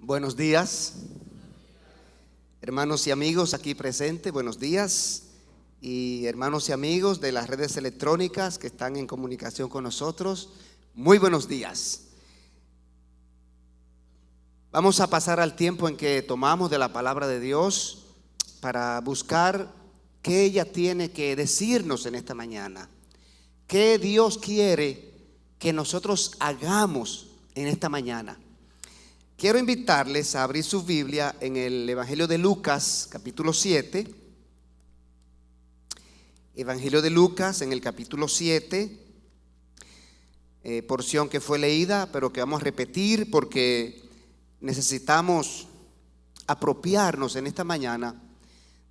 Buenos días, hermanos y amigos aquí presentes, buenos días. Y hermanos y amigos de las redes electrónicas que están en comunicación con nosotros, muy buenos días. Vamos a pasar al tiempo en que tomamos de la palabra de Dios para buscar qué ella tiene que decirnos en esta mañana. ¿Qué Dios quiere que nosotros hagamos en esta mañana? Quiero invitarles a abrir su Biblia en el Evangelio de Lucas, capítulo 7. Evangelio de Lucas en el capítulo 7, porción que fue leída, pero que vamos a repetir porque necesitamos apropiarnos en esta mañana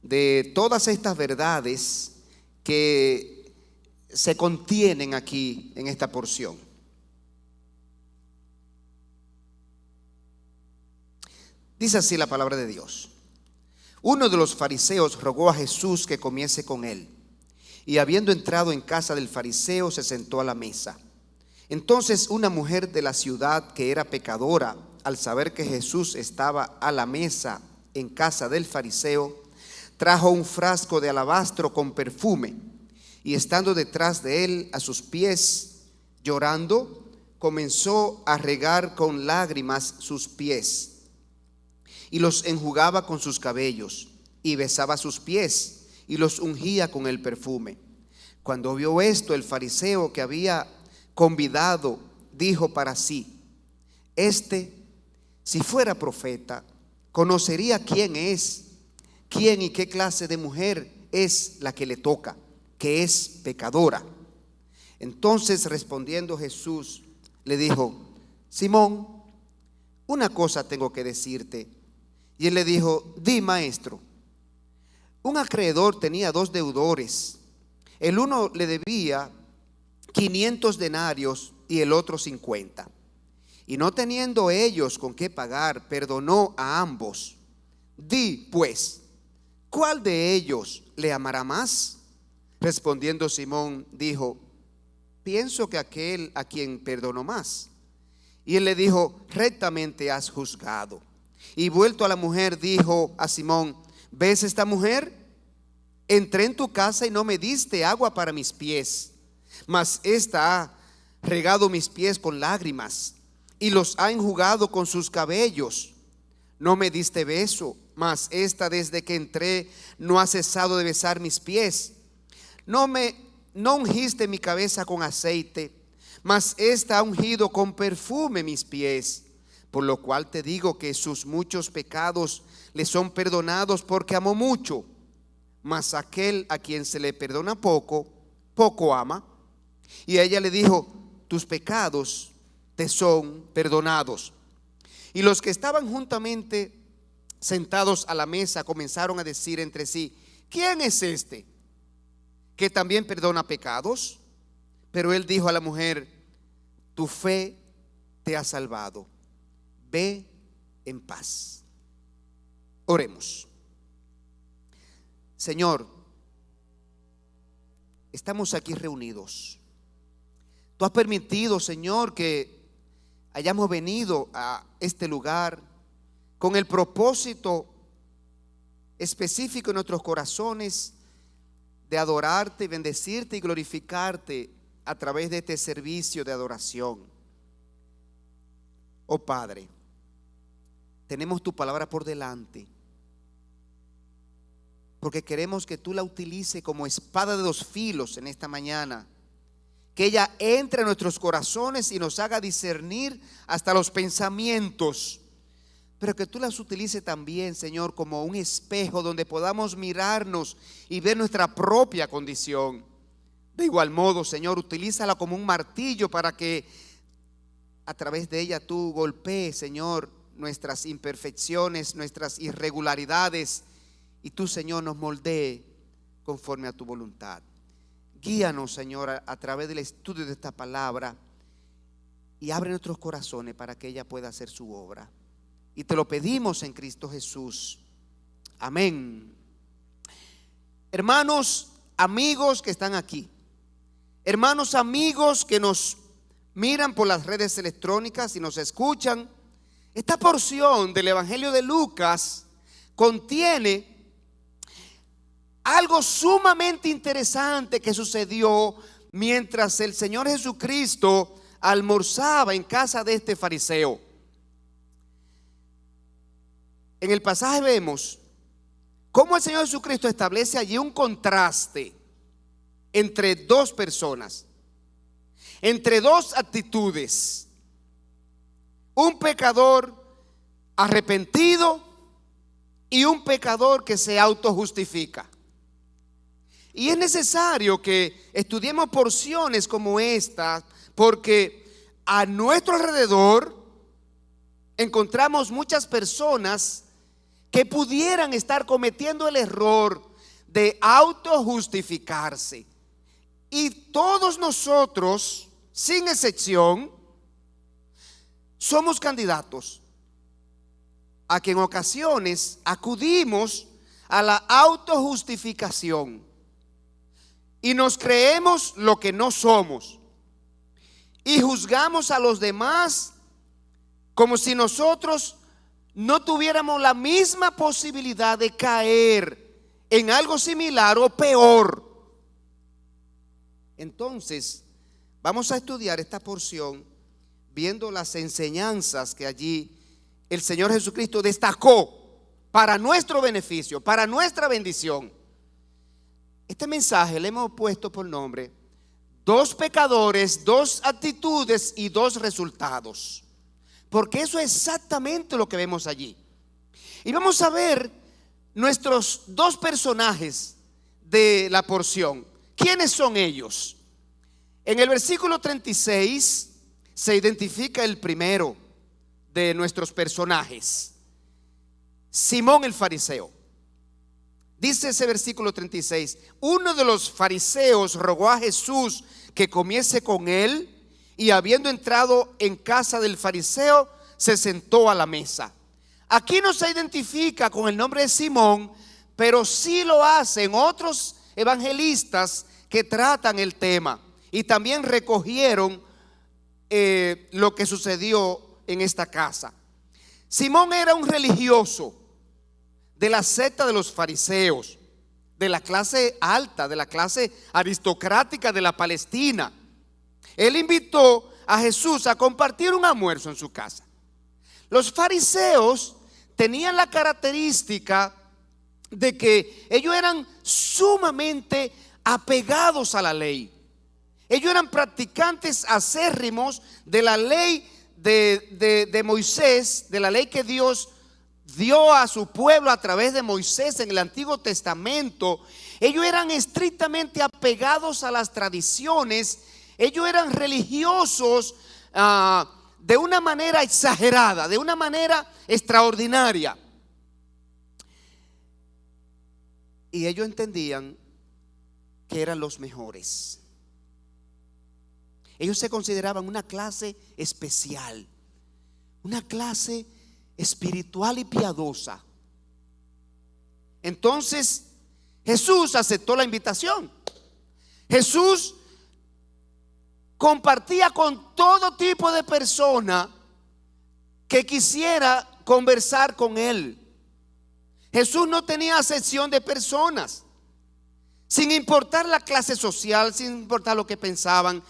de todas estas verdades que se contienen aquí en esta porción. Dice así la palabra de Dios. Uno de los fariseos rogó a Jesús que comiese con él, y habiendo entrado en casa del fariseo, se sentó a la mesa. Entonces una mujer de la ciudad, que era pecadora, al saber que Jesús estaba a la mesa en casa del fariseo, trajo un frasco de alabastro con perfume, y estando detrás de él a sus pies, llorando, comenzó a regar con lágrimas sus pies, y los enjugaba con sus cabellos, y besaba sus pies, y los ungía con el perfume. Cuando vio esto, el fariseo que había convidado dijo para sí: si fuera profeta, conocería quién y qué clase de mujer es la que le toca, que es pecadora. Entonces, respondiendo Jesús, le dijo: Simón, una cosa tengo que decirte. Y él le dijo: di, maestro. Un acreedor tenía dos deudores. El uno le debía 500 denarios y el otro 50. Y no teniendo ellos con qué pagar, perdonó a ambos. Di, pues, ¿cuál de ellos le amará más? Respondiendo Simón, dijo: pienso que aquel a quien perdonó más. Y él le dijo: rectamente has juzgado. Y vuelto a la mujer, dijo a Simón: ¿ves esta mujer? Entré en tu casa y no me diste agua para mis pies, mas esta ha regado mis pies con lágrimas y los ha enjugado con sus cabellos. No me diste beso, mas esta desde que entré no ha cesado de besar mis pies. No ungiste mi cabeza con aceite, mas esta ha ungido con perfume mis pies. Por lo cual te digo que sus muchos pecados le son perdonados, porque amó mucho. Mas aquel a quien se le perdona poco, poco ama. Y ella le dijo: tus pecados te son perdonados. Y los que estaban juntamente sentados a la mesa comenzaron a decir entre sí: ¿quién es este que también perdona pecados? Pero él dijo a la mujer: tu fe te ha salvado. Ve en paz. Oremos. Señor, estamos aquí reunidos. Tú has permitido, Señor, que hayamos venido a este lugar con el propósito específico en nuestros corazones de adorarte, bendecirte y glorificarte a través de este servicio de adoración. Oh Padre, tenemos tu palabra por delante, porque queremos que tú la utilices como espada de dos filos en esta mañana, que ella entre a nuestros corazones y nos haga discernir hasta los pensamientos, pero que tú las utilices también, Señor, como un espejo donde podamos mirarnos y ver nuestra propia condición. De igual modo, Señor, utilízala como un martillo para que a través de ella tú golpees, Señor, nuestras imperfecciones, nuestras irregularidades, y tú, Señor, nos moldee conforme a tu voluntad. Guíanos, Señor, a través del estudio de esta palabra, y abre nuestros corazones para que ella pueda hacer su obra. Y te lo pedimos en Cristo Jesús. Amén. Hermanos, amigos que están aquí, hermanos, amigos que nos miran por las redes electrónicas y nos escuchan, Esta porción del Evangelio de Lucas contiene algo sumamente interesante que sucedió mientras el Señor Jesucristo almorzaba en casa de este fariseo. En el pasaje vemos cómo el Señor Jesucristo establece allí un contraste entre dos personas, entre dos actitudes: un pecador arrepentido y un pecador que se autojustifica. Y es necesario que estudiemos porciones como esta, porque a nuestro alrededor encontramos muchas personas que pudieran estar cometiendo el error de autojustificarse. Y todos nosotros, sin excepción, somos candidatos a que en ocasiones acudimos a la autojustificación y nos creemos lo que no somos y juzgamos a los demás como si nosotros no tuviéramos la misma posibilidad de caer en algo similar o peor. Entonces, vamos a estudiar esta porción viendo las enseñanzas que allí el Señor Jesucristo destacó para nuestro beneficio, para nuestra bendición. Este mensaje le hemos puesto por nombre: dos pecadores, dos actitudes y dos resultados. Porque eso es exactamente lo que vemos allí. Y vamos a ver nuestros dos personajes de la porción. ¿Quiénes son ellos? En el versículo 36 se identifica el primero de nuestros personajes, Simón el fariseo. Dice ese versículo 36: uno de los fariseos rogó a Jesús que comiese con él, y habiendo entrado en casa del fariseo, se sentó a la mesa. Aquí no se identifica con el nombre de Simón, pero sí lo hacen otros evangelistas que tratan el tema y también recogieron lo que sucedió en esta casa. Simón era un religioso de la secta de los fariseos, de la clase alta, de la clase aristocrática de la Palestina. Él invitó a Jesús a compartir un almuerzo en su casa. Los fariseos tenían la característica de que ellos eran sumamente apegados a la ley. Ellos eran practicantes acérrimos de la ley de Moisés, de la ley que Dios dio a su pueblo a través de Moisés en el Antiguo Testamento. Ellos eran estrictamente apegados a las tradiciones. Ellos eran religiosos de una manera exagerada, de una manera extraordinaria. Y ellos entendían que eran los mejores. Ellos se consideraban una clase especial, una clase espiritual y piadosa. Entonces Jesús aceptó la invitación. Jesús compartía con todo tipo de persona que quisiera conversar con él. Jesús no tenía acepción de personas, sin importar la clase social, sin importar lo que pensaban.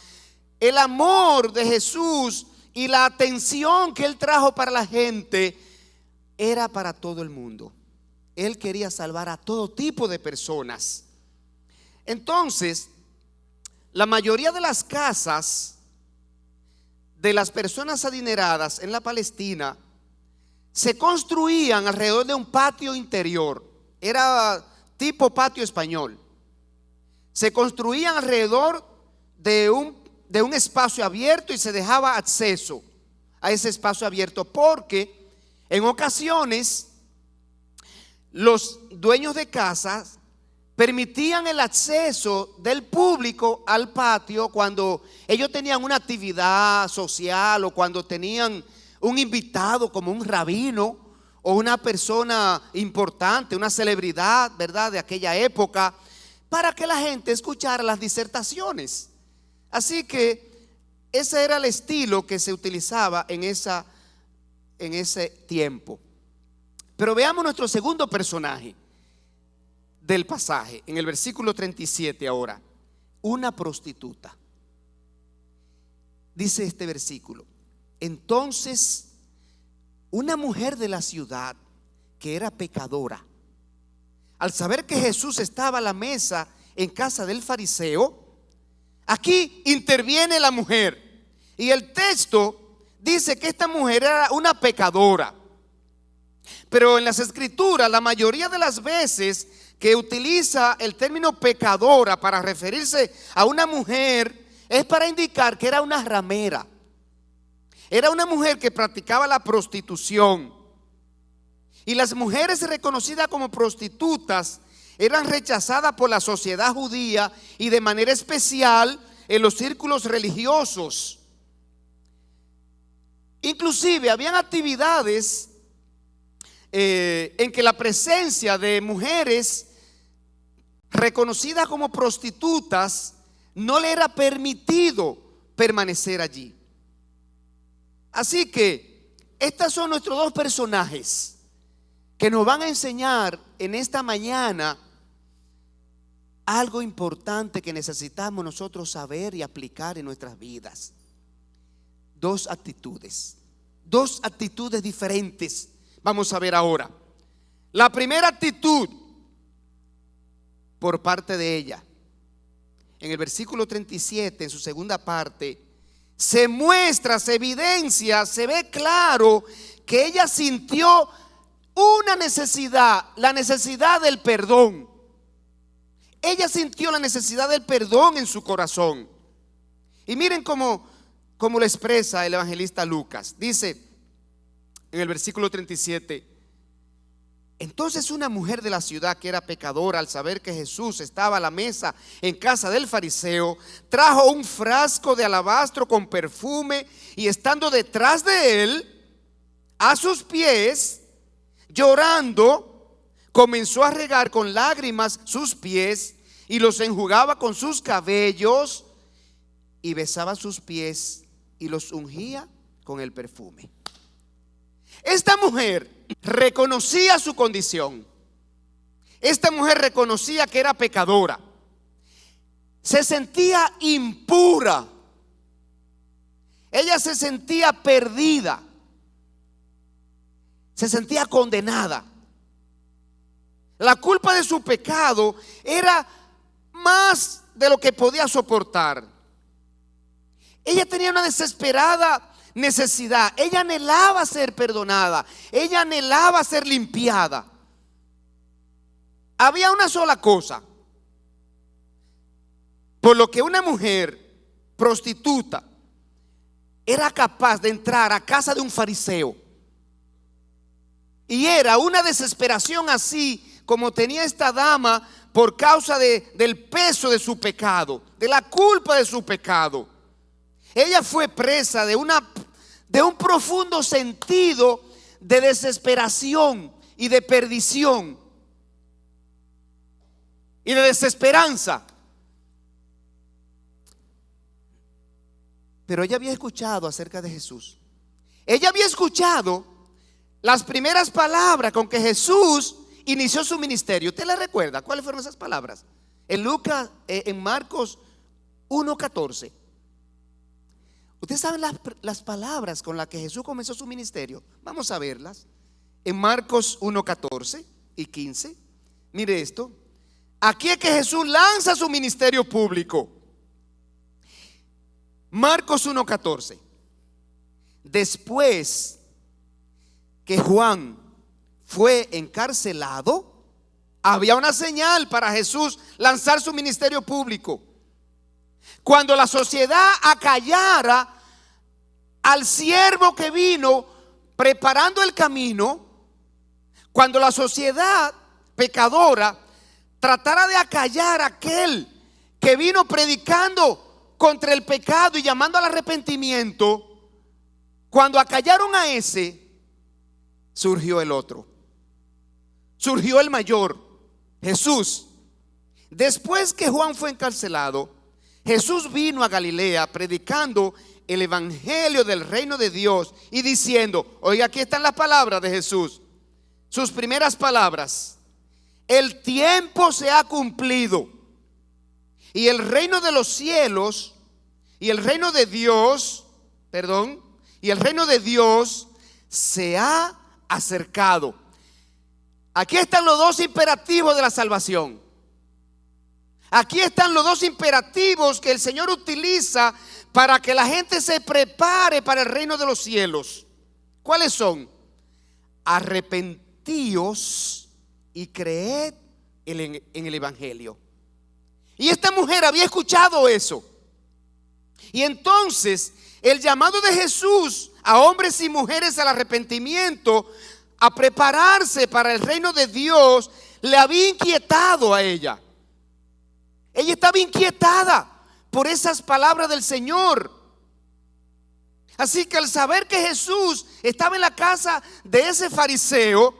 El amor de Jesús y la atención que él trajo para la gente era para todo el mundo. Él quería salvar a todo tipo de personas. Entonces, la mayoría de las casas de las personas adineradas en la Palestina se construían alrededor de un patio interior. Era tipo patio español. Se construían alrededor de un espacio abierto y se dejaba acceso a ese espacio abierto, porque en ocasiones los dueños de casas permitían el acceso del público al patio cuando ellos tenían una actividad social o cuando tenían un invitado como un rabino o una persona importante, una celebridad, ¿verdad?, de aquella época, para que la gente escuchara las disertaciones. Así que ese era el estilo que se utilizaba en esa en ese tiempo. Pero veamos nuestro segundo personaje del pasaje, en el versículo 37 ahora, una prostituta. Dice este versículo: entonces una mujer de la ciudad que era pecadora, al saber que Jesús estaba a la mesa en casa del fariseo, aquí interviene la mujer, y el texto dice que esta mujer era una pecadora. Pero en las escrituras, la mayoría de las veces que utiliza el término pecadora para referirse a una mujer, es para indicar que era una ramera. Era una mujer que practicaba la prostitución. Y las mujeres reconocidas como prostitutas eran rechazadas por la sociedad judía y de manera especial en los círculos religiosos. Inclusive habían actividades en que la presencia de mujeres reconocidas como prostitutas no le era permitido permanecer allí. Así que estos son nuestros dos personajes que nos van a enseñar en esta mañana algo importante que necesitamos nosotros saber y aplicar en nuestras vidas. Dos actitudes diferentes. Vamos a ver ahora. La primera actitud por parte de ella, en el versículo 37, en su segunda parte, se muestra, se evidencia, se ve claro que ella sintió una necesidad, la necesidad del perdón. Ella sintió la necesidad del perdón en su corazón. Y miren cómo lo expresa el evangelista Lucas. Dice en el versículo 37: entonces una mujer de la ciudad que era pecadora, al saber que Jesús estaba a la mesa en casa del fariseo, trajo un frasco de alabastro con perfume, y estando detrás de él, a sus pies, llorando, comenzó a regar con lágrimas sus pies y los enjugaba con sus cabellos, y besaba sus pies y los ungía con el perfume. Esta mujer reconocía su condición. Esta mujer reconocía que era pecadora. Se sentía impura. Ella se sentía perdida. Se sentía condenada. La culpa de su pecado era más de lo que podía soportar. Ella tenía una desesperada necesidad. Ella anhelaba ser perdonada. Ella anhelaba ser limpiada. Había una sola cosa por lo que una mujer prostituta era capaz de entrar a casa de un fariseo. Y era una desesperación así como tenía esta dama por causa del peso de su pecado, de la culpa de su pecado. Ella fue presa de un profundo sentido de desesperación y de perdición y de desesperanza. Pero ella había escuchado acerca de Jesús. Ella había escuchado las primeras palabras con que Jesús inició su ministerio. ¿Usted le recuerda cuáles fueron esas palabras? En Marcos 1:14. Ustedes saben las palabras con las que Jesús comenzó su ministerio. Vamos a verlas. En Marcos 1:14 y 15. Mire esto. Aquí es que Jesús lanza su ministerio público. Marcos 1:14. Después que Juan fue encarcelado, había una señal para Jesús lanzar su ministerio público. Cuando la sociedad acallara al siervo que vino preparando el camino, cuando la sociedad pecadora tratara de acallar a aquel que vino predicando contra el pecado y llamando al arrepentimiento, cuando acallaron a ese, surgió el otro, surgió el mayor, Jesús. Después que Juan fue encarcelado, Jesús vino a Galilea predicando el evangelio del reino de Dios y diciendo, oiga, aquí están las palabras de Jesús, sus primeras palabras: el tiempo se ha cumplido y el reino de los cielos y el reino de Dios, y el reino de Dios se ha acercado. Aquí están los dos imperativos de la salvación. Aquí están los dos imperativos que el Señor utiliza para que la gente se prepare para el reino de los cielos. ¿Cuáles son? Arrepentíos y creed en el evangelio. Y esta mujer había escuchado eso. Y entonces el llamado de Jesús a hombres y mujeres al arrepentimiento, a prepararse para el reino de Dios, le había inquietado a ella. Ella estaba inquietada por esas palabras del Señor. Así que al saber que Jesús estaba en la casa de ese fariseo,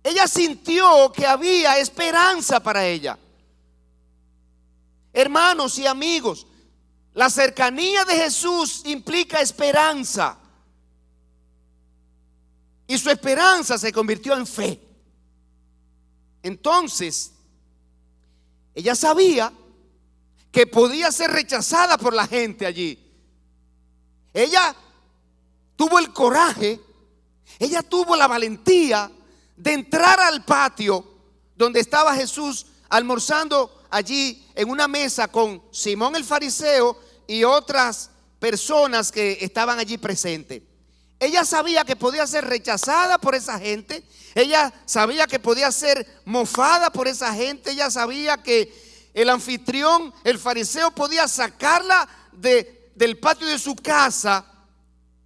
ella sintió que había esperanza para ella. Hermanos y amigos, la cercanía de Jesús implica esperanza. Y su esperanza se convirtió en fe. Entonces, ella sabía que podía ser rechazada por la gente allí. Ella tuvo el coraje, ella tuvo la valentía de entrar al patio donde estaba Jesús almorzando allí en una mesa con Simón el fariseo y otras personas que estaban allí presentes. Ella sabía que podía ser rechazada por esa gente. Ella sabía que podía ser mofada por esa gente. Ella sabía que el anfitrión, el fariseo, podía sacarla del patio de su casa.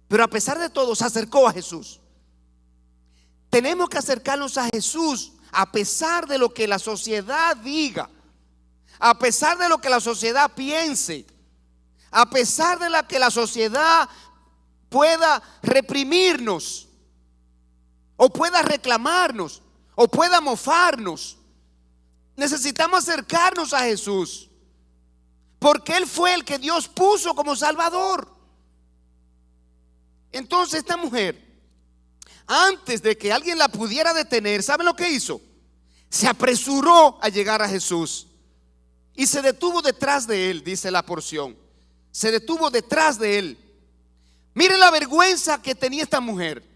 Pero a pesar de todo se acercó a Jesús. Tenemos que acercarnos a Jesús a pesar de lo que la sociedad diga, a pesar de lo que la sociedad piense, a pesar de lo que la sociedad pueda reprimirnos, o pueda reclamarnos, o pueda mofarnos. Necesitamos acercarnos a Jesús, porque Él fue el que Dios puso como Salvador. Entonces esta mujer, antes de que alguien la pudiera detener, ¿saben lo que hizo? Se apresuró a llegar a Jesús y se detuvo detrás de Él, dice la porción. Se detuvo detrás de Él. Miren la vergüenza que tenía esta mujer.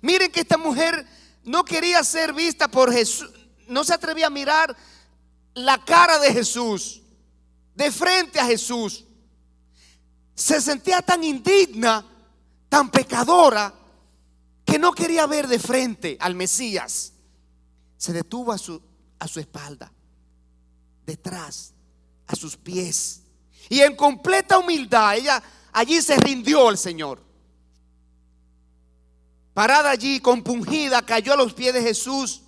Miren que esta mujer no quería ser vista por Jesús, no se atrevía a mirar la cara de Jesús, de frente a Jesús. Se sentía tan indigna, tan pecadora, que no quería ver de frente al Mesías. Se detuvo a su espalda, detrás, a sus pies, y en completa humildad ella allí se rindió al Señor. Parada allí, compungida, cayó a los pies de Jesús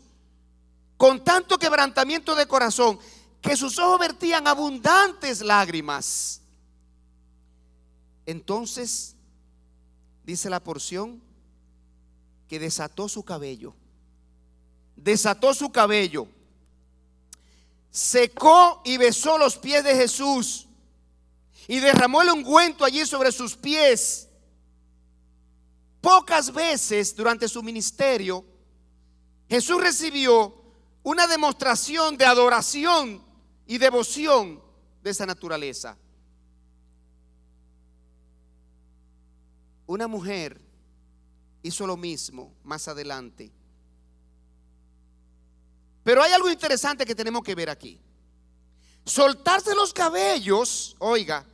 con tanto quebrantamiento de corazón que sus ojos vertían abundantes lágrimas. Entonces dice la porción que desató su cabello, secó y besó los pies de Jesús y derramó el ungüento allí sobre sus pies. Pocas veces durante su ministerio Jesús recibió una demostración de adoración y devoción de esa naturaleza. Una mujer hizo lo mismo más adelante. Pero hay algo interesante que tenemos que ver aquí. Soltarse los cabellos, oiga,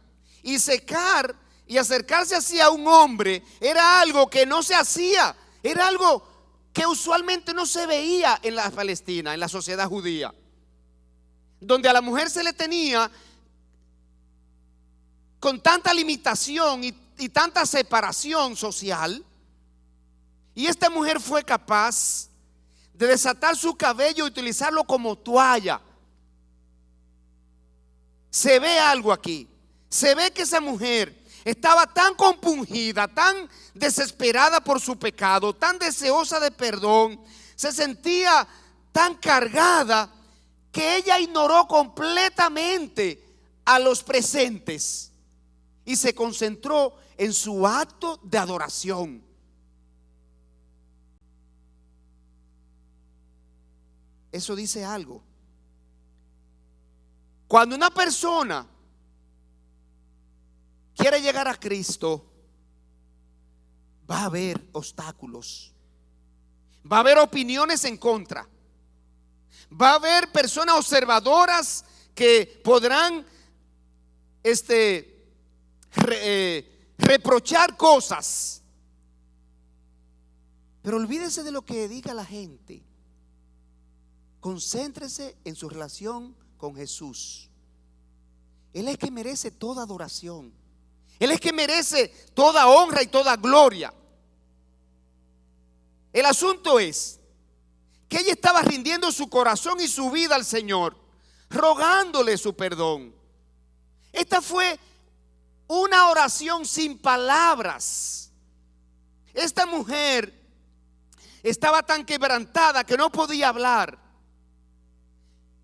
y secar y acercarse así a un hombre era algo que no se hacía, era algo que usualmente no se veía en la Palestina, en la sociedad judía, donde a la mujer se le tenía con tanta limitación y tanta separación social. Y esta mujer fue capaz de desatar su cabello y utilizarlo como toalla. Se ve algo aquí. Se ve que esa mujer estaba tan compungida, tan desesperada por su pecado, tan deseosa de perdón, se sentía tan cargada que ella ignoró completamente a los presentes y se concentró en su acto de adoración. Eso dice algo. Cuando una persona quiere llegar a Cristo, va a haber obstáculos, va a haber opiniones en contra, va a haber personas observadoras que podrán reprochar cosas. Pero olvídese de lo que diga la gente. Concéntrese en su relación con Jesús. Él es que merece toda adoración. Él es que merece toda honra y toda gloria. El asunto es que ella estaba rindiendo su corazón y su vida al Señor, rogándole su perdón. Esta fue una oración sin palabras. Esta mujer estaba tan quebrantada que no podía hablar.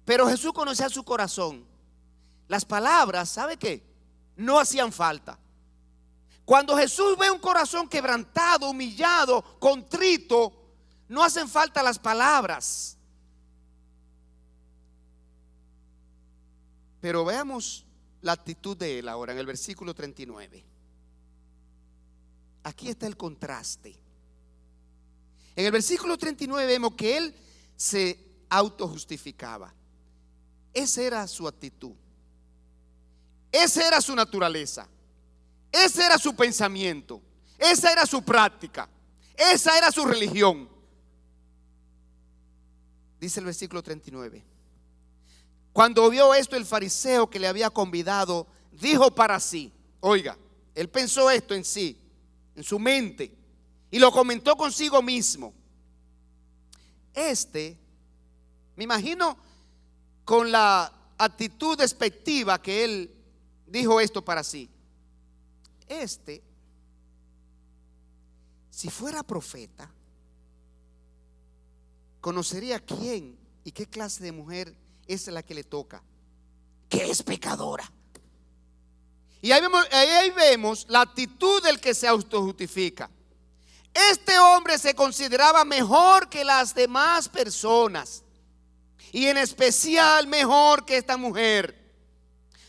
Pero Jesús conocía su corazón. Las palabras, ¿sabe qué? No hacían falta. Cuando Jesús ve un corazón quebrantado, humillado, contrito, no hacen falta las palabras. Pero veamos la actitud de él ahora en el versículo 39. Aquí está el contraste. En el versículo 39 vemos que él se autojustificaba. Esa era su actitud. Esa era su naturaleza. Ese era su pensamiento. Esa era su práctica. Esa era su religión. Dice el versículo 39. Cuando vio esto el fariseo que le había convidado, dijo para sí. Oiga, él pensó esto en sí, en su mente, y lo comentó consigo mismo. Me imagino con la actitud despectiva que él dijo esto para sí. Si fuera profeta, conocería quién y qué clase de mujer es la que le toca, que es pecadora. Y ahí vemos la actitud del que se autojustifica. Este hombre se consideraba mejor que las demás personas, y en especial mejor que esta mujer.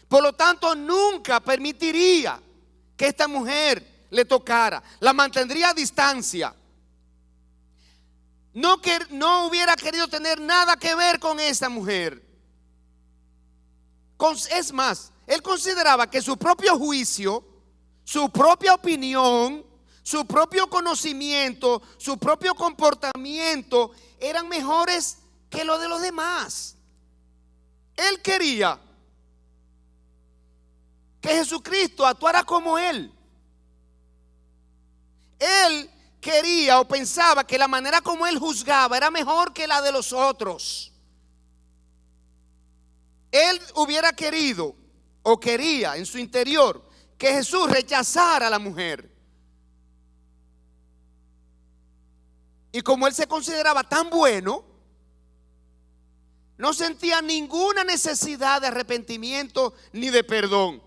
Por lo tanto, nunca permitiría que esta mujer le tocara. La mantendría a distancia. No hubiera querido tener nada que ver con esta mujer. Es más, él consideraba que su propio juicio, su propia opinión, su propio conocimiento, su propio comportamiento eran mejores que lo de los demás. Él quería que Jesucristo actuara como él. Él quería o pensaba que la manera como él juzgaba era mejor que la de los otros. Él hubiera querido o quería en su interior que Jesús rechazara a la mujer. Y como él se consideraba tan bueno, no sentía ninguna necesidad de arrepentimiento ni de perdón.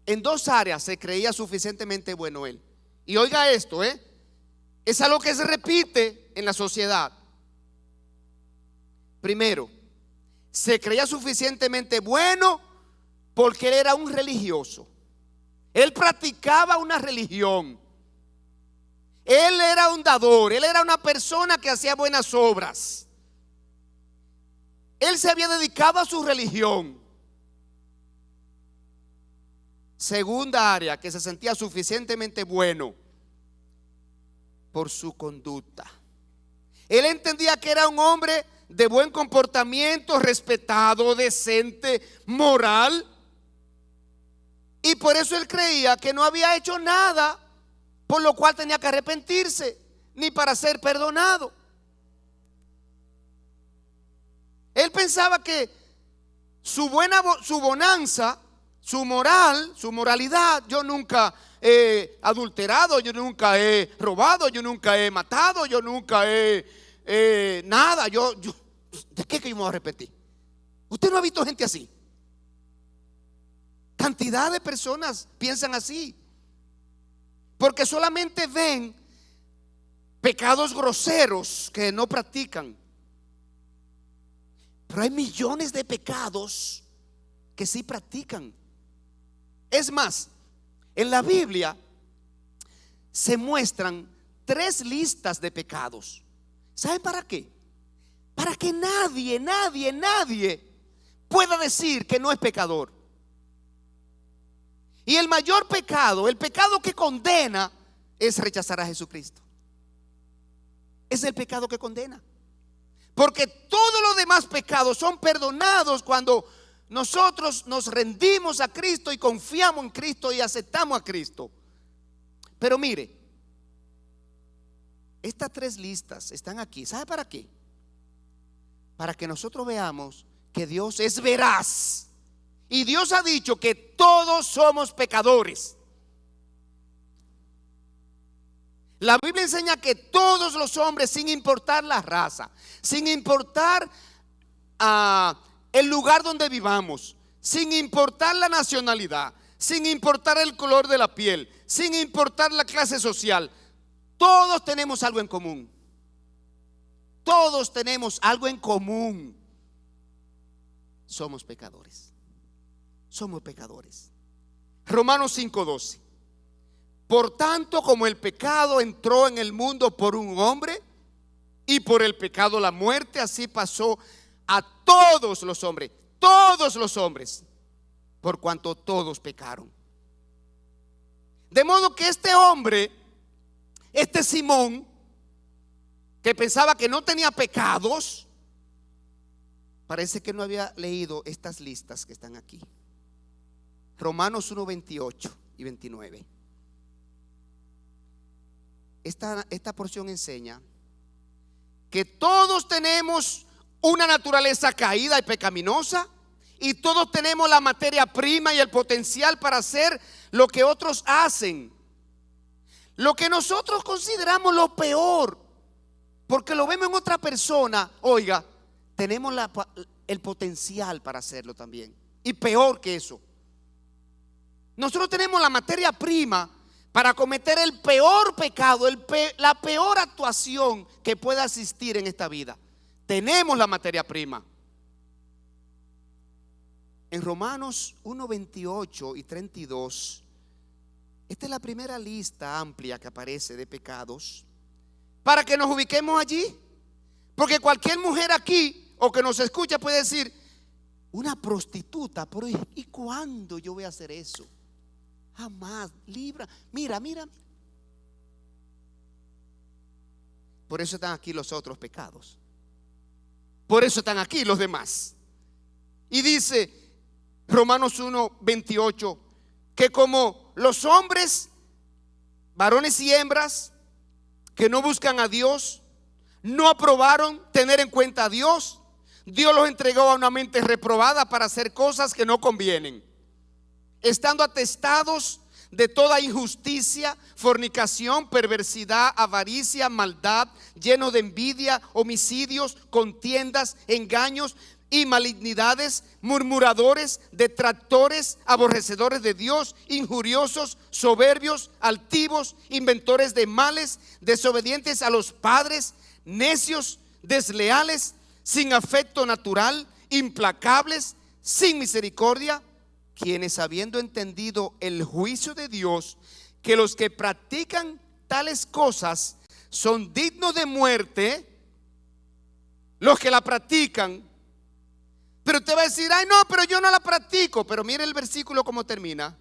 En dos áreas se creía suficientemente bueno él. Y oiga esto, es algo que se repite en la sociedad. Primero, se creía suficientemente bueno porque él era un religioso. Él practicaba una religión. Él era un dador. Él era una persona que hacía buenas obras. Él se había dedicado a su religión. Segunda área, que se sentía suficientemente bueno por su conducta. Él entendía que era un hombre de buen comportamiento, respetado, decente, moral. Y por eso él creía que no había hecho nada por lo cual tenía que arrepentirse, ni para ser perdonado. Él pensaba que su bonanza, su moral, su moralidad, yo nunca he adulterado, yo nunca he robado, yo nunca he matado, yo nunca he nada, ¿de qué que yo me voy a repetir? ¿Usted no ha visto gente así? Cantidad de personas piensan así, porque solamente ven pecados groseros que no practican. Pero hay millones de pecados que sí practican. Es más, en la Biblia se muestran 3 listas de pecados. ¿Saben para qué? Para que nadie pueda decir que no es pecador. Y el mayor pecado, el pecado que condena, es rechazar a Jesucristo. Es el pecado que condena. Porque todos los demás pecados son perdonados cuando nosotros nos rendimos a Cristo y confiamos en Cristo y aceptamos a Cristo. Pero mire, estas 3 listas están aquí. ¿Sabe para qué? Para que nosotros veamos que Dios es veraz. Y Dios ha dicho que todos somos pecadores. La Biblia enseña que todos los hombres, sin importar la raza, sin importar el lugar donde vivamos, sin importar la nacionalidad, sin importar el color de la piel, sin importar la clase social, todos tenemos algo en común. Todos tenemos algo en común. Somos pecadores. Somos pecadores. Romanos 5:12. Por tanto, como el pecado entró en el mundo por un hombre, y por el pecado la muerte, así pasó a todos los hombres, por cuanto todos pecaron. De modo que este hombre, este Simón, que pensaba que no tenía pecados, parece que no había leído estas listas que están aquí. Romanos 1:28 y 29. Esta porción enseña que todos tenemos una naturaleza caída y pecaminosa, y todos tenemos la materia prima y el potencial para hacer lo que otros hacen. Lo que nosotros consideramos lo peor, porque lo vemos en otra persona, oiga, tenemos el potencial para hacerlo también. Y peor que eso, nosotros tenemos la materia prima para cometer el peor pecado, la peor actuación que pueda existir en esta vida. Tenemos la materia prima. En Romanos 1:28 y 32, esta es la primera lista amplia que aparece de pecados, para que nos ubiquemos allí. Porque cualquier mujer aquí o que nos escucha puede decir: una prostituta, pero ¿y cuándo yo voy a hacer eso? Jamás, libra. Mira. Por eso están aquí los otros pecados. Por eso están aquí los demás. Y dice Romanos 1:28 que como los hombres, varones y hembras, que no buscan a Dios, no aprobaron tener en cuenta a Dios, Dios los entregó a una mente reprobada para hacer cosas que no convienen, estando atestados de toda injusticia, fornicación, perversidad, avaricia, maldad, lleno de envidia, homicidios, contiendas, engaños y malignidades, murmuradores, detractores, aborrecedores de Dios, injuriosos, soberbios, altivos, inventores de males, desobedientes a los padres, necios, desleales, sin afecto natural, implacables, sin misericordia, quienes habiendo entendido el juicio de Dios, que los que practican tales cosas son dignos de muerte, los que la practican. Pero usted va a decir: ay, no, pero yo no la practico. Pero mire el versículo cómo termina.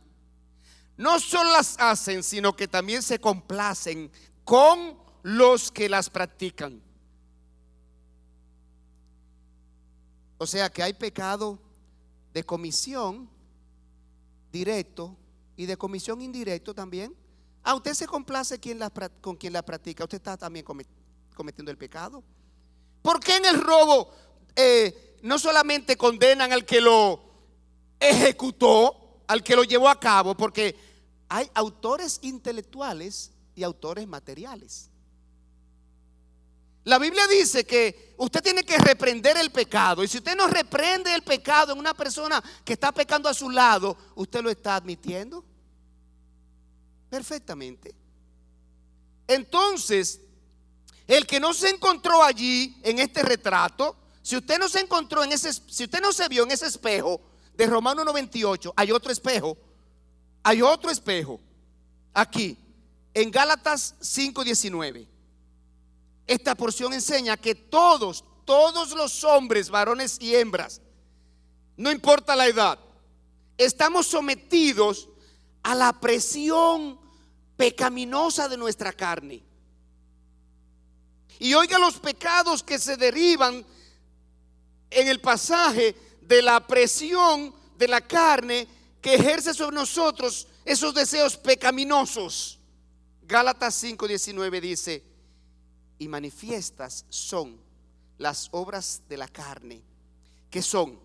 No solo las hacen, sino que también se complacen con los que las practican. O sea que hay pecado de comisión directo y de comisión indirecto también. Usted se complace con quien la practica. Usted está también cometiendo el pecado. ¿Por qué en el robo no solamente condenan al que lo ejecutó, al que lo llevó a cabo? Porque hay autores intelectuales y autores materiales. La Biblia dice que usted tiene que reprender el pecado. Y si usted no reprende el pecado en una persona que está pecando a su lado, usted lo está admitiendo perfectamente. Entonces, el que no se encontró allí en este retrato, si usted no se encontró en ese, si usted no se vio en ese espejo de Romanos 98, hay otro espejo. Hay otro espejo aquí en Gálatas 5:19. Esta porción enseña que todos los hombres, varones y hembras, no importa la edad, estamos sometidos a la presión pecaminosa de nuestra carne. Y oiga los pecados que se derivan en el pasaje de la presión de la carne que ejerce sobre nosotros esos deseos pecaminosos. Gálatas 5:19 dice: y manifiestas son las obras de la carne, que son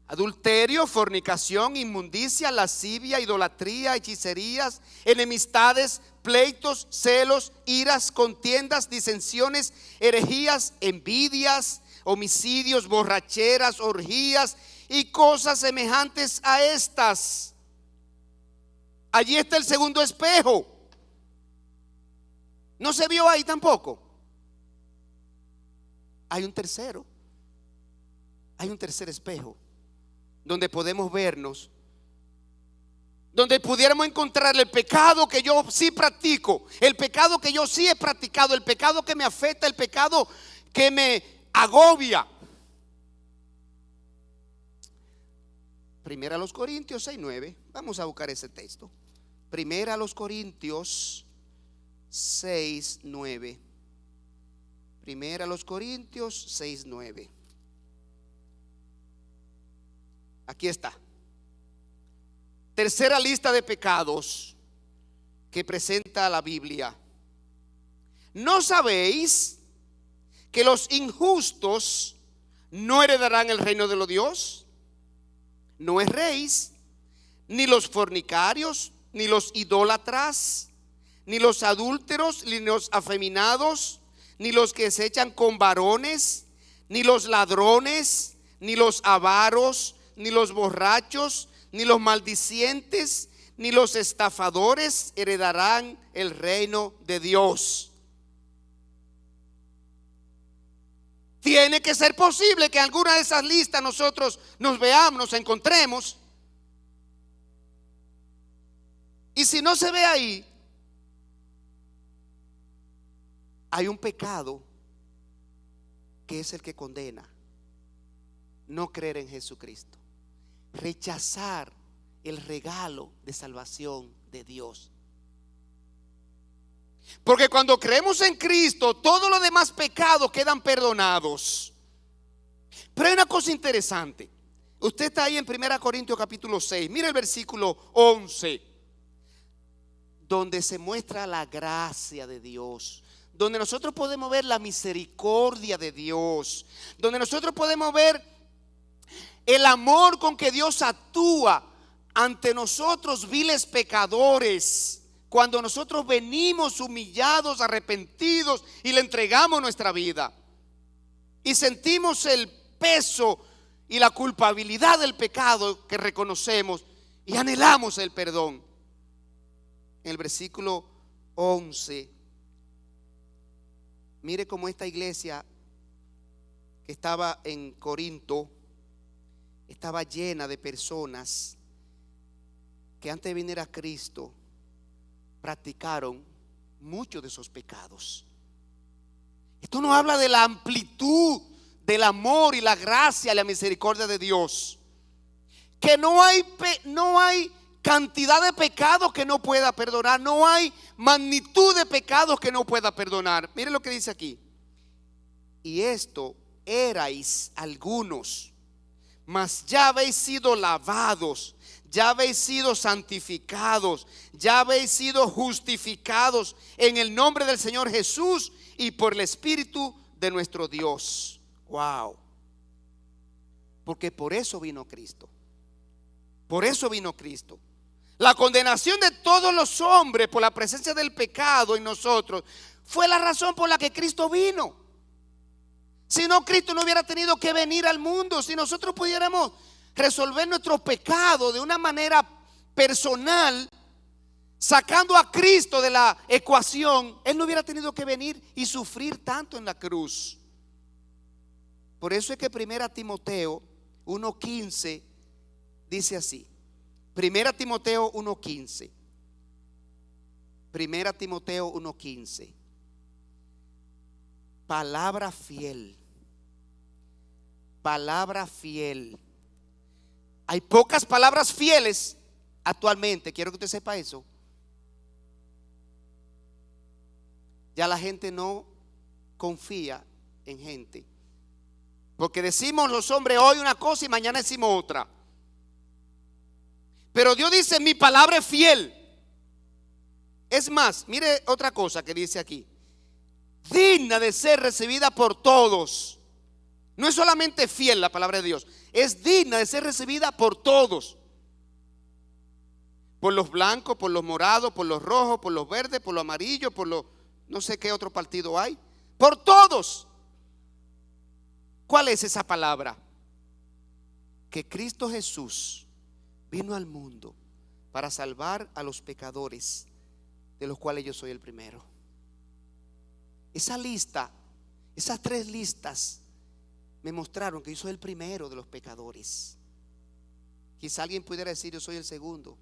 adulterio, fornicación, inmundicia, lascivia, idolatría, hechicerías, enemistades, pleitos, celos, iras, contiendas, disensiones, herejías, envidias, homicidios, borracheras, orgías y cosas semejantes a estas. Allí está el segundo espejo. ¿No se vio ahí tampoco? Hay un tercero. Hay un tercer espejo donde podemos vernos, donde pudiéramos encontrar el pecado que yo sí practico, el pecado que yo sí he practicado, el pecado que me afecta, el pecado que me agobia. Primera a los Corintios 6:9. Vamos a buscar ese texto. Primera a los Corintios 6:9. Primera a los Corintios 6:9. Aquí está. Tercera lista de pecados que presenta la Biblia. ¿No sabéis que los injustos no heredarán el reino de los Dios? No erréis, ni los fornicarios, ni los idólatras, ni los adúlteros, ni los afeminados, ni los que se echan con varones, ni los ladrones, ni los avaros, ni los borrachos, ni los maldicientes, ni los estafadores heredarán el reino de Dios. Tiene que ser posible que en alguna de esas listas nosotros nos veamos, nos encontremos. Y si no se ve ahí, hay un pecado que es el que condena: no creer en Jesucristo, rechazar el regalo de salvación de Dios. Porque cuando creemos en Cristo, todos los demás pecados quedan perdonados. Pero hay una cosa interesante. Usted está ahí en 1 Corintios capítulo 6. Mira el versículo 11, donde se muestra la gracia de Dios, donde nosotros podemos ver la misericordia de Dios, donde nosotros podemos ver el amor con que Dios actúa ante nosotros, viles pecadores, cuando nosotros venimos humillados, arrepentidos y le entregamos nuestra vida y sentimos el peso y la culpabilidad del pecado que reconocemos y anhelamos el perdón. En el versículo 11, mire cómo esta iglesia que estaba en Corinto estaba llena de personas que antes de venir a Cristo practicaron muchos de esos pecados. Esto nos habla de la amplitud del amor y la gracia y la misericordia de Dios, que no hay cantidad de pecados que no pueda perdonar, no hay magnitud de pecados que no pueda perdonar. Mire lo que dice aquí: y esto erais algunos, mas ya habéis sido lavados, ya habéis sido santificados, ya habéis sido justificados en el nombre del Señor Jesús y por el Espíritu de nuestro Dios. Wow. Porque por eso vino Cristo. Por eso vino Cristo. La condenación de todos los hombres por la presencia del pecado en nosotros fue la razón por la que Cristo vino. Si no, Cristo no hubiera tenido que venir al mundo. Si nosotros pudiéramos resolver nuestros pecados de una manera personal, sacando a Cristo de la ecuación, Él no hubiera tenido que venir y sufrir tanto en la cruz. Por eso es que 1 Timoteo 1:15 dice así. 1 Timoteo 1:15. 1 Timoteo 1:15. Palabra fiel. Palabra fiel. Hay pocas palabras fieles actualmente. Quiero que usted sepa eso. Ya la gente no confía en gente. Porque decimos los hombres hoy una cosa y mañana decimos otra. Pero Dios dice: mi palabra es fiel. Es más, mire otra cosa que dice aquí: digna de ser recibida por todos. No es solamente fiel la palabra de Dios, es digna de ser recibida por todos. Por los blancos, por los morados, por los rojos, por los verdes, por los amarillos, por los no sé qué otro partido hay. Por todos. ¿Cuál es esa palabra? Que Cristo Jesús vino al mundo para salvar a los pecadores, de los cuales yo soy el primero. Esa lista, esas 3 listas me mostraron que yo soy el primero de los pecadores. Quizá alguien pudiera decir: yo soy el segundo.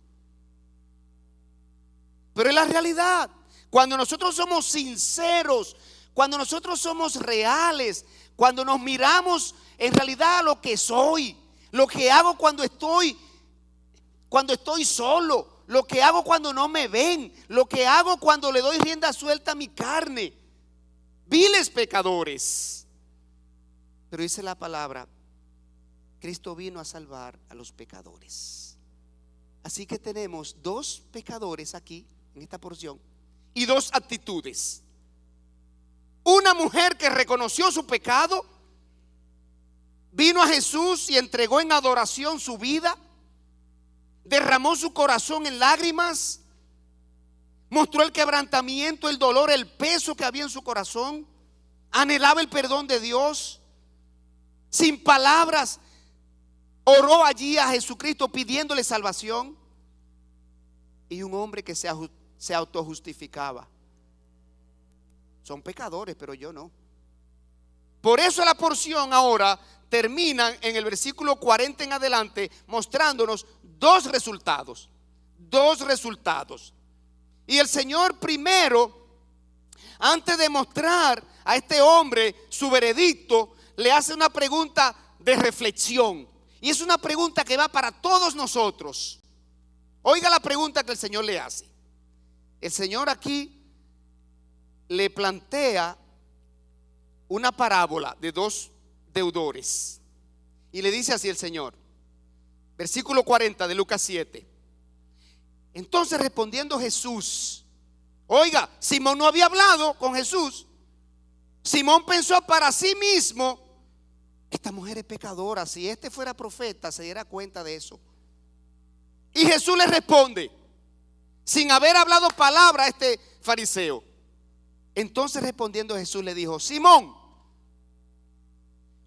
Pero es la realidad. Cuando nosotros somos sinceros, cuando nosotros somos reales, cuando nos miramos en realidad a lo que soy, lo que hago cuando estoy solo, lo que hago cuando no me ven, lo que hago cuando le doy rienda suelta a mi carne. Viles pecadores. Pero dice la palabra: Cristo vino a salvar a los pecadores. Así que tenemos 2 pecadores aquí en esta porción y 2 actitudes. Una mujer que reconoció su pecado, vino a Jesús y entregó en adoración su vida, derramó su corazón en lágrimas, mostró el quebrantamiento, el dolor, el peso que había en su corazón, anhelaba el perdón de Dios. Sin palabras oró allí a Jesucristo pidiéndole salvación. Y un hombre que se autojustificaba: son pecadores, pero yo no. Por eso la porción ahora termina en el versículo 40 en adelante, mostrándonos 2 resultados. 2 resultados. Y el Señor primero, antes de mostrar a este hombre su veredicto, le hace una pregunta de reflexión. Y es una pregunta que va para todos nosotros. Oiga la pregunta que el Señor le hace. El Señor aquí le plantea una parábola de 2 deudores. Y le dice así el Señor, versículo 40 de Lucas 7. Entonces respondiendo Jesús, oiga, Simón no había hablado con Jesús. Simón pensó para sí mismo: esta mujer es pecadora. Si este fuera profeta, se diera cuenta de eso. Y Jesús le responde, sin haber hablado palabra a este fariseo. Entonces respondiendo Jesús le dijo: Simón,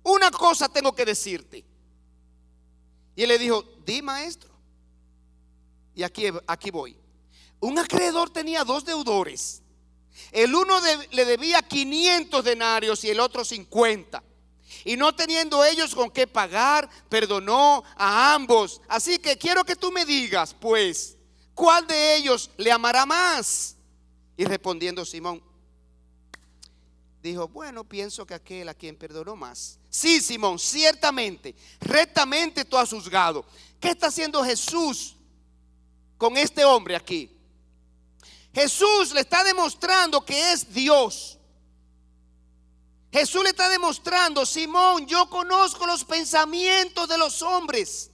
una cosa tengo que decirte. Y él le dijo: di, maestro. Y aquí voy. Un acreedor tenía 2 deudores. El uno le debía 500 denarios y el otro 50. Y no teniendo ellos con qué pagar, perdonó a ambos. Así que quiero que tú me digas, pues, ¿cuál de ellos le amará más? Y respondiendo Simón, dijo: bueno, pienso que aquel a quien perdonó más. Sí, Simón, ciertamente, rectamente tú has juzgado. ¿Qué está haciendo Jesús con este hombre aquí? Jesús le está demostrando que es Dios. Jesús le está demostrando: Simón, yo conozco los pensamientos de los hombres.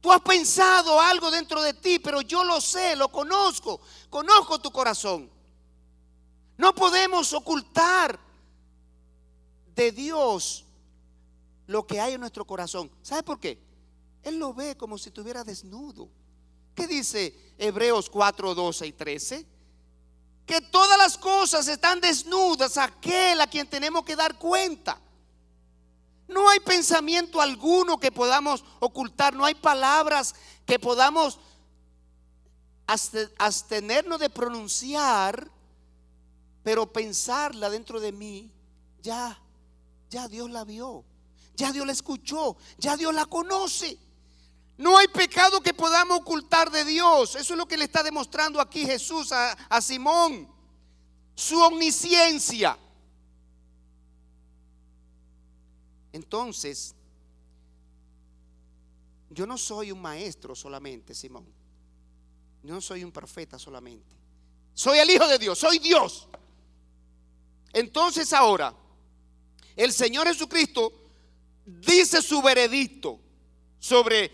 Tú has pensado algo dentro de ti, pero yo lo sé, lo conozco. Conozco tu corazón. No podemos ocultar de Dios lo que hay en nuestro corazón. ¿Sabe por qué? Él lo ve como si estuviera desnudo. ¿Qué dice Hebreos 4, 12 y 13? Que todas las cosas están desnudas a aquel a quien tenemos que dar cuenta. No hay pensamiento alguno que podamos ocultar, no hay palabras que podamos abstenernos de pronunciar, pero pensarla dentro de mí, ya Dios la vio, ya Dios la escuchó, ya Dios la conoce. No hay pecado que podamos ocultar de Dios. Eso es lo que le está demostrando aquí Jesús a Simón, su omnisciencia. Entonces, yo no soy un maestro solamente, Simón. Yo no soy un profeta solamente. Soy el Hijo de Dios, soy Dios. Entonces ahora, el Señor Jesucristo dice su veredicto sobre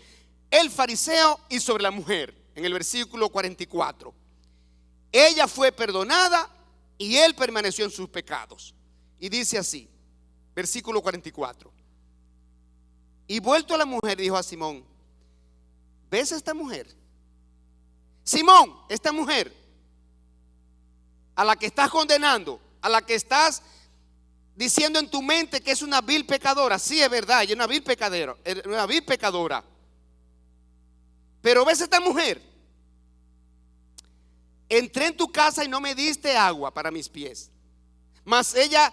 el fariseo y sobre la mujer en el versículo 44. Ella fue perdonada y él permaneció en sus pecados. Y dice así, versículo 44. Y vuelto a la mujer, dijo a Simón: ¿ves a esta mujer? Simón, esta mujer a la que estás condenando, a la que estás diciendo en tu mente que es una vil pecadora. Sí, es verdad, ella es una vil pecadora. Pero ves a esta mujer: entré en tu casa y no me diste agua para mis pies, mas ella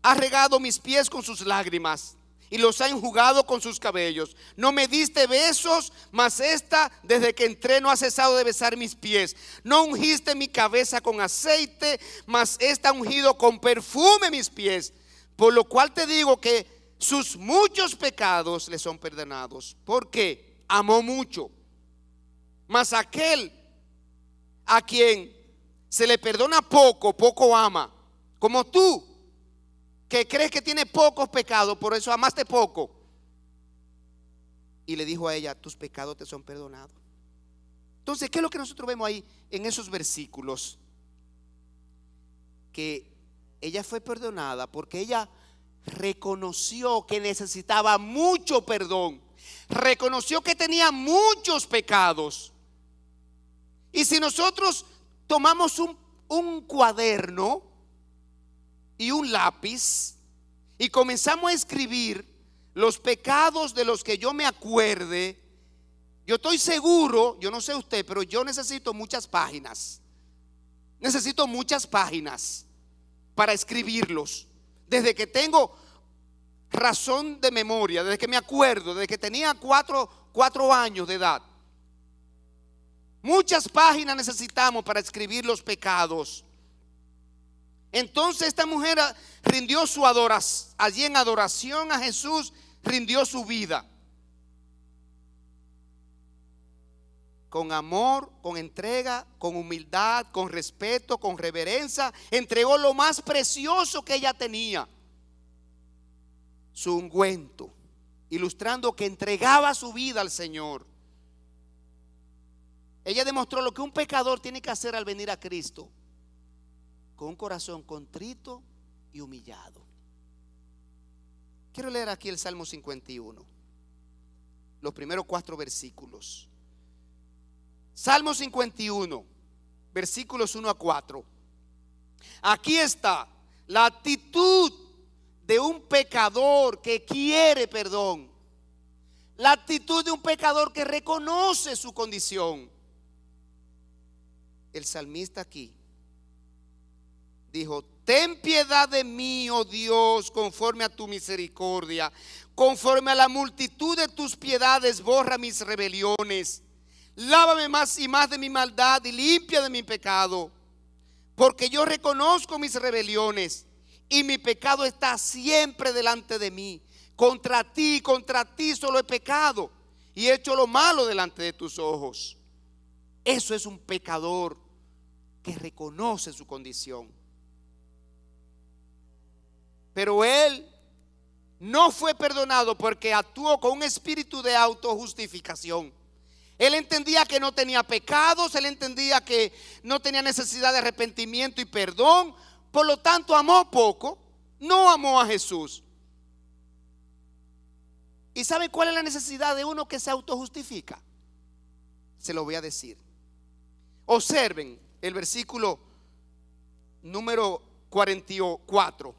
ha regado mis pies con sus lágrimas y los ha enjugado con sus cabellos. No me diste besos, mas esta desde que entré no ha cesado de besar mis pies. No ungiste mi cabeza con aceite, mas esta ha ungido con perfume mis pies. Por lo cual te digo que sus muchos pecados le son perdonados, porque amó mucho. Mas aquel a quien se le perdona poco, poco ama. Como tú, que crees que tiene pocos pecados, por eso amaste poco. Y le dijo a ella: tus pecados te son perdonados. Entonces, ¿qué es lo que nosotros vemos ahí en esos versículos? Que ella fue perdonada porque ella reconoció que necesitaba mucho perdón, reconoció que tenía muchos pecados. Y si nosotros tomamos un cuaderno y un lápiz y comenzamos a escribir los pecados de los que yo me acuerde, yo estoy seguro, yo no sé usted, pero yo necesito muchas páginas. Necesito muchas páginas para escribirlos. Desde que tengo razón de memoria, desde que me acuerdo, desde que tenía 4 años de edad. Muchas páginas necesitamos para escribir los pecados. Entonces esta mujer rindió su adoración, allí en adoración a Jesús, rindió su vida. Con amor, con entrega, con humildad, con respeto, con reverencia, entregó lo más precioso que ella tenía, su ungüento, ilustrando que entregaba su vida al Señor. Ella demostró lo que un pecador tiene que hacer al venir a Cristo: con un corazón contrito y humillado. Quiero leer aquí el Salmo 51, los primeros 4 versículos. Salmo 51, versículos 1 a 4. Aquí está la actitud de un pecador que quiere perdón, la actitud de un pecador que reconoce su condición. El salmista aquí dijo: ten piedad de mí, oh Dios, conforme a tu misericordia, conforme a la multitud de tus piedades, borra mis rebeliones. Lávame más y más de mi maldad y limpia de mi pecado, porque yo reconozco mis rebeliones y mi pecado está siempre delante de mí. Contra ti solo he pecado y he hecho lo malo delante de tus ojos. Eso es un pecador que reconoce su condición. Pero él no fue perdonado porque actuó con un espíritu de autojustificación. Él entendía que no tenía pecados, él entendía que no tenía necesidad de arrepentimiento y perdón. Por lo tanto, amó poco, no amó a Jesús. ¿Y sabe cuál es la necesidad de uno que se autojustifica? se lo voy a decir. Observen el versículo número 44.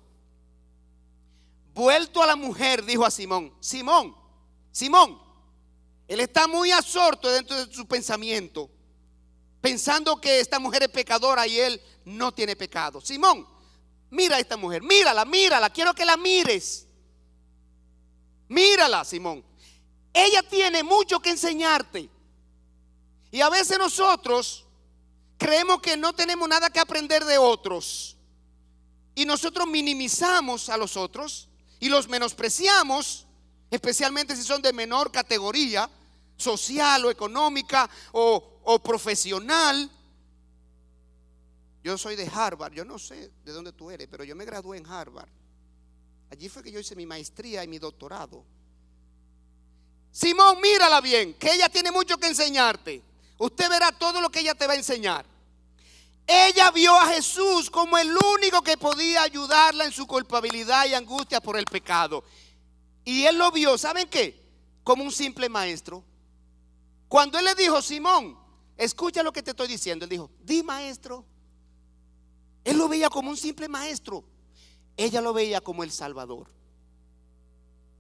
Vuelto a la mujer, dijo a Simón: Simón, Simón. Él está muy absorto dentro de su pensamiento, pensando que esta mujer es pecadora y él no tiene pecado. Simón, mira a esta mujer, mírala, quiero que la mires. Mírala, Simón. Ella tiene mucho que enseñarte. Y a veces nosotros creemos que no tenemos nada que aprender de otros. Y nosotros minimizamos a los otros y los menospreciamos, especialmente si son de menor categoría social o económica o profesional. Yo soy de Harvard, yo no sé de dónde tú eres, pero yo me gradué en Harvard. Allí fue que yo hice mi maestría y mi doctorado. Simón, mírala bien, que ella tiene mucho que enseñarte. Usted verá todo lo que ella te va a enseñar. Ella vio a Jesús como el único que podía ayudarla en su culpabilidad y angustia por el pecado. Y él lo vio, ¿saben qué? Como un simple maestro. Cuando él le dijo: Simón, escucha lo que te estoy diciendo, él dijo: di, maestro. Él lo veía como un simple maestro. Ella lo veía como el Salvador.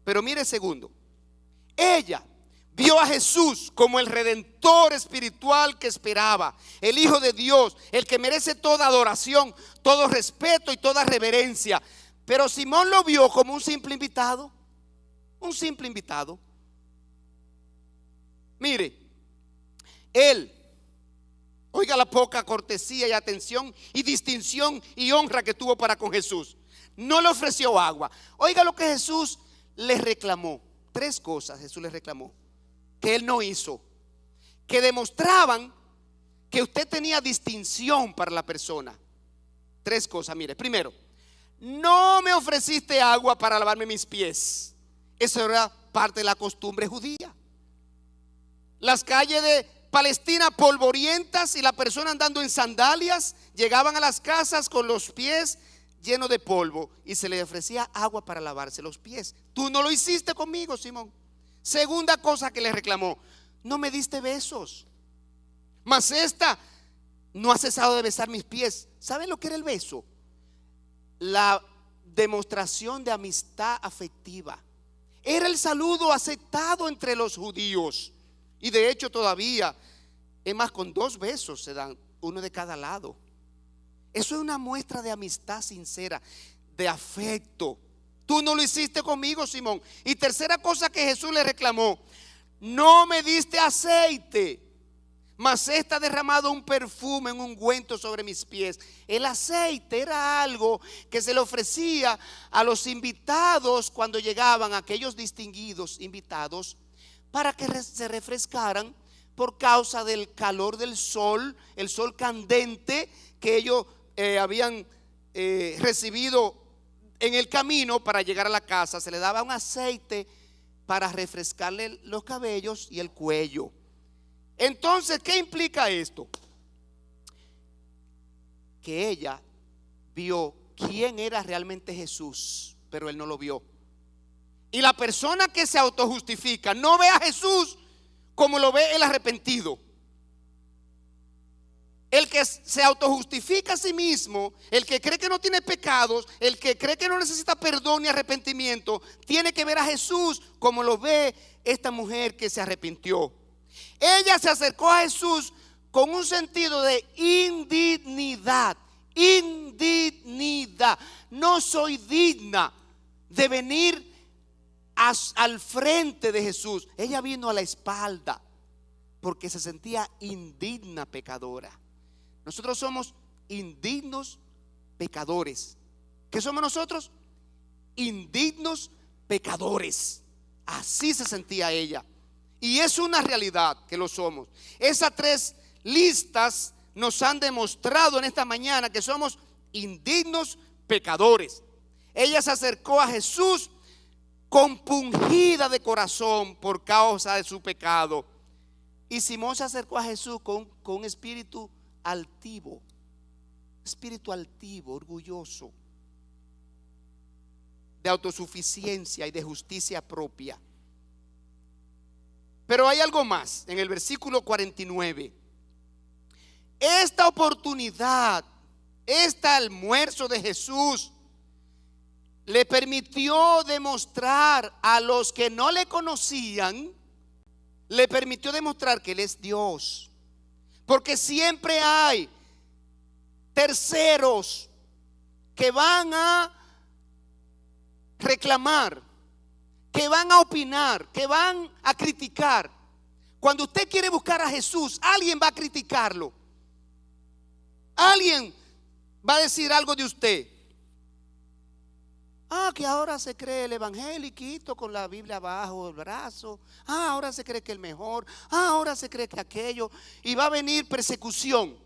Pero mire, segundo, ella vio a Jesús como el redentor espiritual que esperaba, el Hijo de Dios, el que merece toda adoración, todo respeto y toda reverencia. Pero Simón lo vio como un simple invitado. Un simple invitado. Mire, él, oiga la poca cortesía y atención y distinción y honra que tuvo para con Jesús. No le ofreció agua. Oiga lo que Jesús le reclamó. 3 cosas Jesús le reclamó que él no hizo, que demostraban que usted tenía distinción para la persona. 3 cosas, mire. Primero, no me ofreciste agua para lavarme mis pies. Eso era parte de la costumbre judía. Las calles de Palestina polvorientas y la persona andando en sandalias, llegaban a las casas con los pies llenos de polvo y se le ofrecía agua para lavarse los pies. Tú no lo hiciste conmigo, Simón. Segunda cosa que le reclamó: no me diste besos. Mas esta no ha cesado de besar mis pies. ¿Saben lo que era el beso? La demostración de amistad afectiva. Era el saludo aceptado entre los judíos. Y de hecho todavía, es más, con 2 besos se dan, uno de cada lado. Eso es una muestra de amistad sincera, de afecto. Tú no lo hiciste conmigo, Simón. Y tercera cosa que Jesús le reclamó: no me diste aceite, mas esta ha derramado un perfume, un ungüento sobre mis pies. El aceite era algo que se le ofrecía a los invitados cuando llegaban, aquellos distinguidos invitados, para que se refrescaran por causa del calor del sol, el sol candente que ellos habían recibido en el camino para llegar a la casa. Se le daba un aceite para refrescarle los cabellos y el cuello. Entonces, ¿qué implica esto? Que ella vio quién era realmente Jesús, pero él no lo vio. Y la persona que se autojustifica no ve a Jesús como lo ve el arrepentido. El que se autojustifica a sí mismo, el que cree que no tiene pecados, el que cree que no necesita perdón ni arrepentimiento, tiene que ver a Jesús como lo ve esta mujer que se arrepintió. Ella se acercó a Jesús con un sentido de indignidad. Indignidad. No soy digna de venir al frente de Jesús. Ella vino a la espalda porque se sentía indigna pecadora. Nosotros somos indignos pecadores. ¿Qué somos nosotros? Indignos pecadores. Así se sentía ella. Y es una realidad que lo somos. Esas 3 listas nos han demostrado en esta mañana que somos indignos pecadores. Ella se acercó a Jesús compungida de corazón por causa de su pecado. Y Simón se acercó a Jesús con un espíritu altivo, orgulloso, de autosuficiencia y de justicia propia. Pero hay algo más en el versículo 49. Esta oportunidad, este almuerzo de Jesús le permitió demostrar a los que no le conocían, le permitió demostrar que Él es Dios. Porque siempre hay terceros que van a reclamar, que van a opinar, que van a criticar. Cuando usted quiere buscar a Jesús, alguien va a criticarlo. Alguien va a decir algo de usted. Que ahora se cree el evangeliquito con la Biblia abajo del brazo. Ahora se cree que el mejor. Ahora se cree que aquello. Y va a venir persecución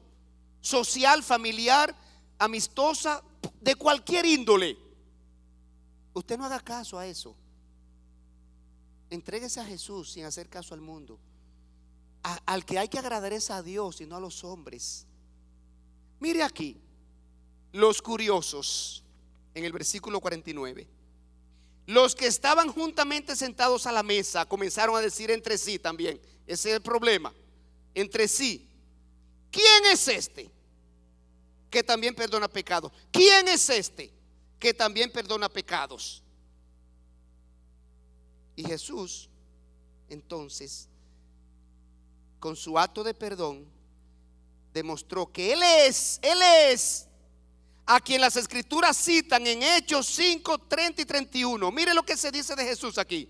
social, familiar, amistosa, de cualquier índole. Usted no haga caso a eso. Entréguese a Jesús sin hacer caso al mundo. Al que hay que agradar es a Dios y no a los hombres. Mire aquí, los curiosos. En el versículo 49, los que estaban juntamente sentados a la mesa comenzaron a decir entre sí también. Ese es el problema, entre sí. ¿Quién es este que también perdona pecados? ¿Quién es este que también perdona pecados? Y Jesús, entonces, con su acto de perdón, demostró que Él es a quien las escrituras citan en Hechos 5, 30 y 31. Mire lo que se dice de Jesús aquí.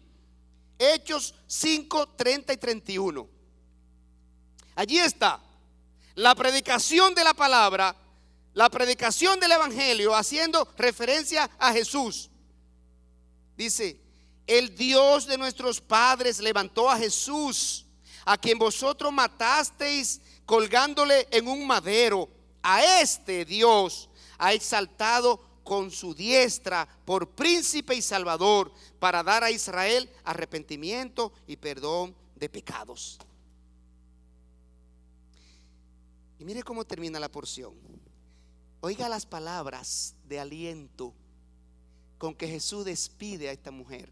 Hechos 5, 30 y 31. Allí está la predicación de la palabra, la predicación del evangelio, haciendo referencia a Jesús. Dice: el Dios de nuestros padres levantó a Jesús, a quien vosotros matasteis colgándole en un madero. A este Dios ha exaltado con su diestra por príncipe y salvador, para dar a Israel arrepentimiento y perdón de pecados. Y mire cómo termina la porción. Oiga las palabras de aliento con que Jesús despide a esta mujer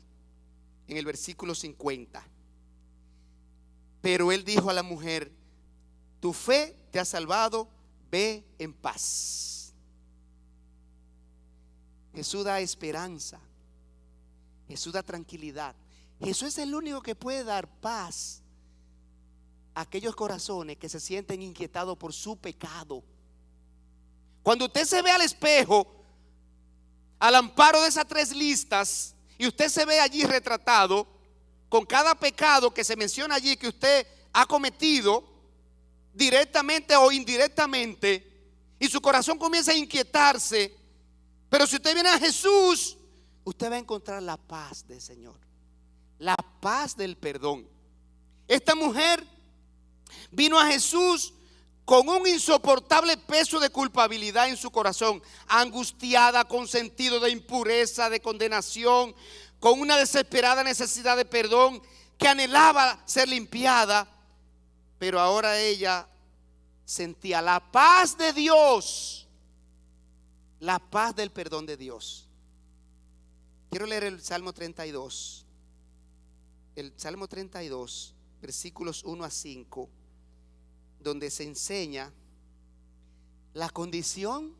en el versículo 50. Pero Él dijo a la mujer: tu fe te ha salvado, ve en paz. Jesús da esperanza, Jesús da tranquilidad. Jesús es el único que puede dar paz a aquellos corazones que se sienten inquietados por su pecado. Cuando usted se ve al espejo, al amparo de esas 3 listas, y usted se ve allí retratado con cada pecado que se menciona allí que usted ha cometido, directamente o indirectamente, y su corazón comienza a inquietarse. Pero si usted viene a Jesús, usted va a encontrar la paz del Señor, la paz del perdón. Esta mujer vino a Jesús con un insoportable peso de culpabilidad en su corazón, angustiada, con sentido de impureza, de condenación, con una desesperada necesidad de perdón, que anhelaba ser limpiada. Pero ahora ella sentía la paz de Dios, la paz del perdón de Dios. Quiero leer el Salmo 32. El Salmo 32, versículos 1 a 5, donde se enseña la condición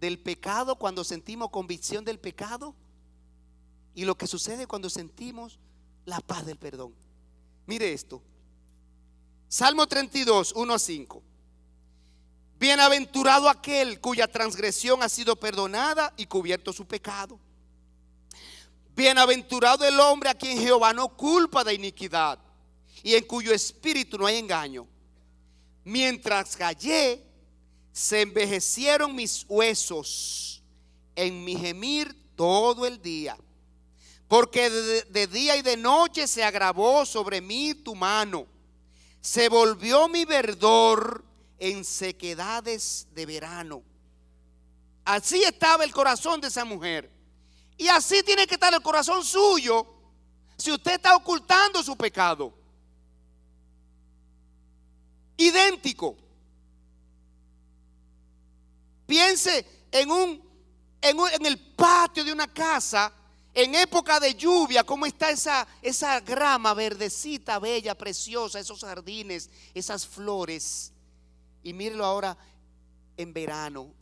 del pecado cuando sentimos convicción del pecado y lo que sucede cuando sentimos la paz del perdón. Mire esto. Salmo 32, 1 a 5. Bienaventurado aquel cuya transgresión ha sido perdonada y cubierto su pecado. Bienaventurado el hombre a quien Jehová no culpa de iniquidad y en cuyo espíritu no hay engaño. Mientras callé, se envejecieron mis huesos en mi gemir todo el día, porque de día y de noche se agravó sobre mí tu mano. Se volvió mi verdor en sequedades de verano. Así estaba el corazón de esa mujer, y así tiene que estar el corazón suyo si usted está ocultando su pecado. Idéntico. Piense en el patio de una casa En época de lluvia, ¿cómo está esa grama verdecita, bella, preciosa, esos jardines, esas flores? Y mírelo ahora en verano,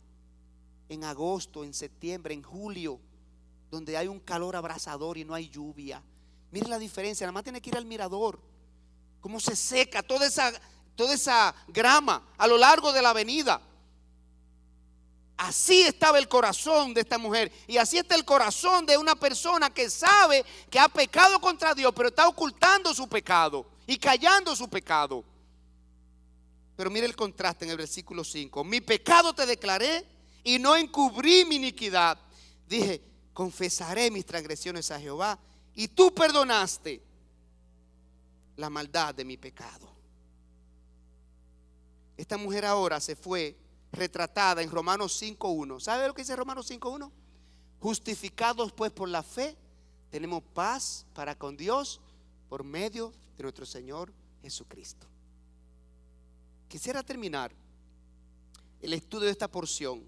en agosto, en septiembre, en julio, donde hay un calor abrasador y no hay lluvia. Mire la diferencia, nada más tiene que ir al mirador, cómo se seca toda esa grama a lo largo de la avenida. Así estaba el corazón de esta mujer, y así está el corazón de una persona que sabe que ha pecado contra Dios, pero está ocultando su pecado y callando su pecado. Pero mire el contraste en el versículo 5. Mi pecado te declaré y no encubrí mi iniquidad. Dije, confesaré mis transgresiones a Jehová, y tú perdonaste la maldad de mi pecado. Esta mujer ahora se fue retratada en Romanos 5:1. ¿Sabe lo que dice Romanos 5:1? Justificados pues por la fe, tenemos paz para con Dios por medio de nuestro Señor Jesucristo. Quisiera terminar el estudio de esta porción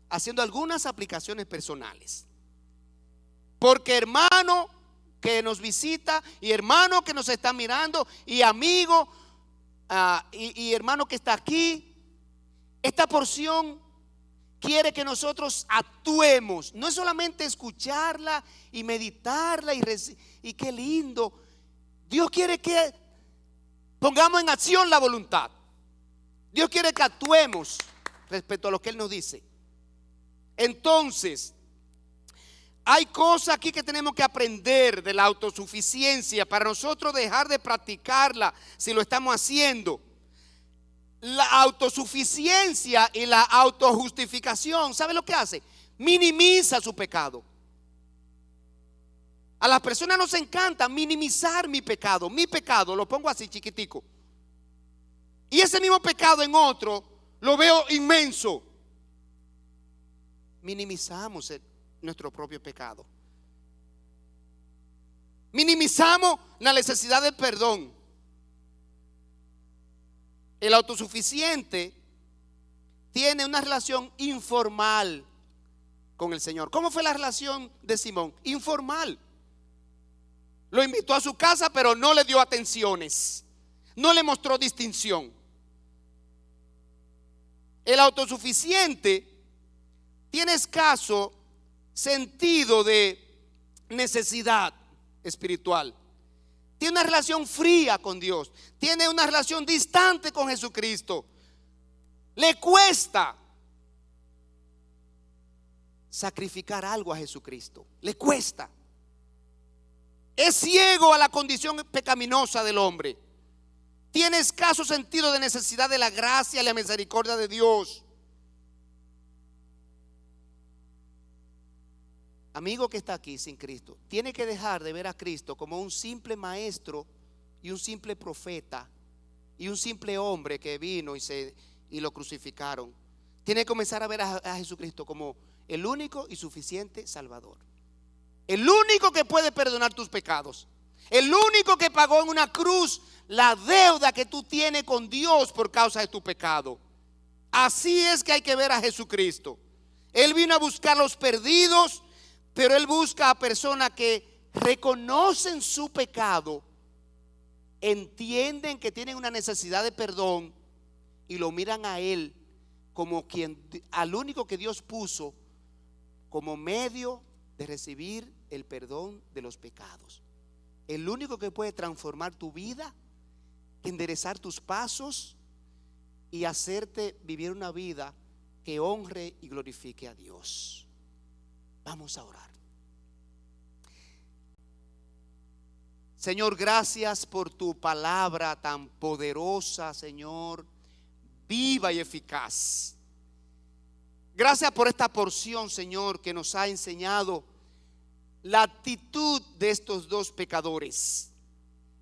haciendo algunas aplicaciones personales. Porque hermano que nos visita, y hermano que nos está mirando, y amigo y hermano que está aquí, esta porción quiere que nosotros actuemos. No es solamente escucharla y meditarla y qué lindo. Dios quiere que pongamos en acción la voluntad. Dios quiere que actuemos respecto a lo que Él nos dice. Entonces, hay cosas aquí que tenemos que aprender de la autosuficiencia para nosotros dejar de practicarla si lo estamos haciendo. La autosuficiencia y la autojustificación, ¿sabe lo que hace? Minimiza su pecado. A las personas nos encanta minimizar mi pecado. Mi pecado lo pongo así chiquitico, y ese mismo pecado en otro lo veo inmenso. Minimizamos nuestro propio pecado. Minimizamos la necesidad de perdón. El autosuficiente tiene una relación informal con el Señor. ¿Cómo fue la relación de Simón? Informal. Lo invitó a su casa, pero no le dio atenciones, no le mostró distinción. El autosuficiente tiene escaso sentido de necesidad espiritual. Tiene una relación fría con Dios. Tiene una relación distante con Jesucristo. Le cuesta sacrificar algo a Jesucristo. Le cuesta. Es ciego a la condición pecaminosa del hombre. Tiene escaso sentido de necesidad de la gracia y la misericordia de Dios. Amigo que está aquí sin Cristo, tiene que dejar de ver a Cristo como un simple maestro y un simple profeta y un simple hombre que vino y lo crucificaron. Tiene que comenzar a ver a Jesucristo como el único y suficiente Salvador. El único que puede perdonar tus pecados. El único que pagó en una cruz la deuda que tú tienes con Dios por causa de tu pecado. Así es que hay que ver a Jesucristo. Él vino a buscar los perdidos, pero Él busca a personas que reconocen su pecado, entienden que tienen una necesidad de perdón y lo miran a Él como al único que Dios puso como medio de recibir el perdón de los pecados. El único que puede transformar tu vida, enderezar tus pasos y hacerte vivir una vida que honre y glorifique a Dios. Vamos a orar. Señor, gracias por tu palabra tan poderosa, Señor, viva y eficaz. Gracias por esta porción, Señor, que nos ha enseñado la actitud de estos dos pecadores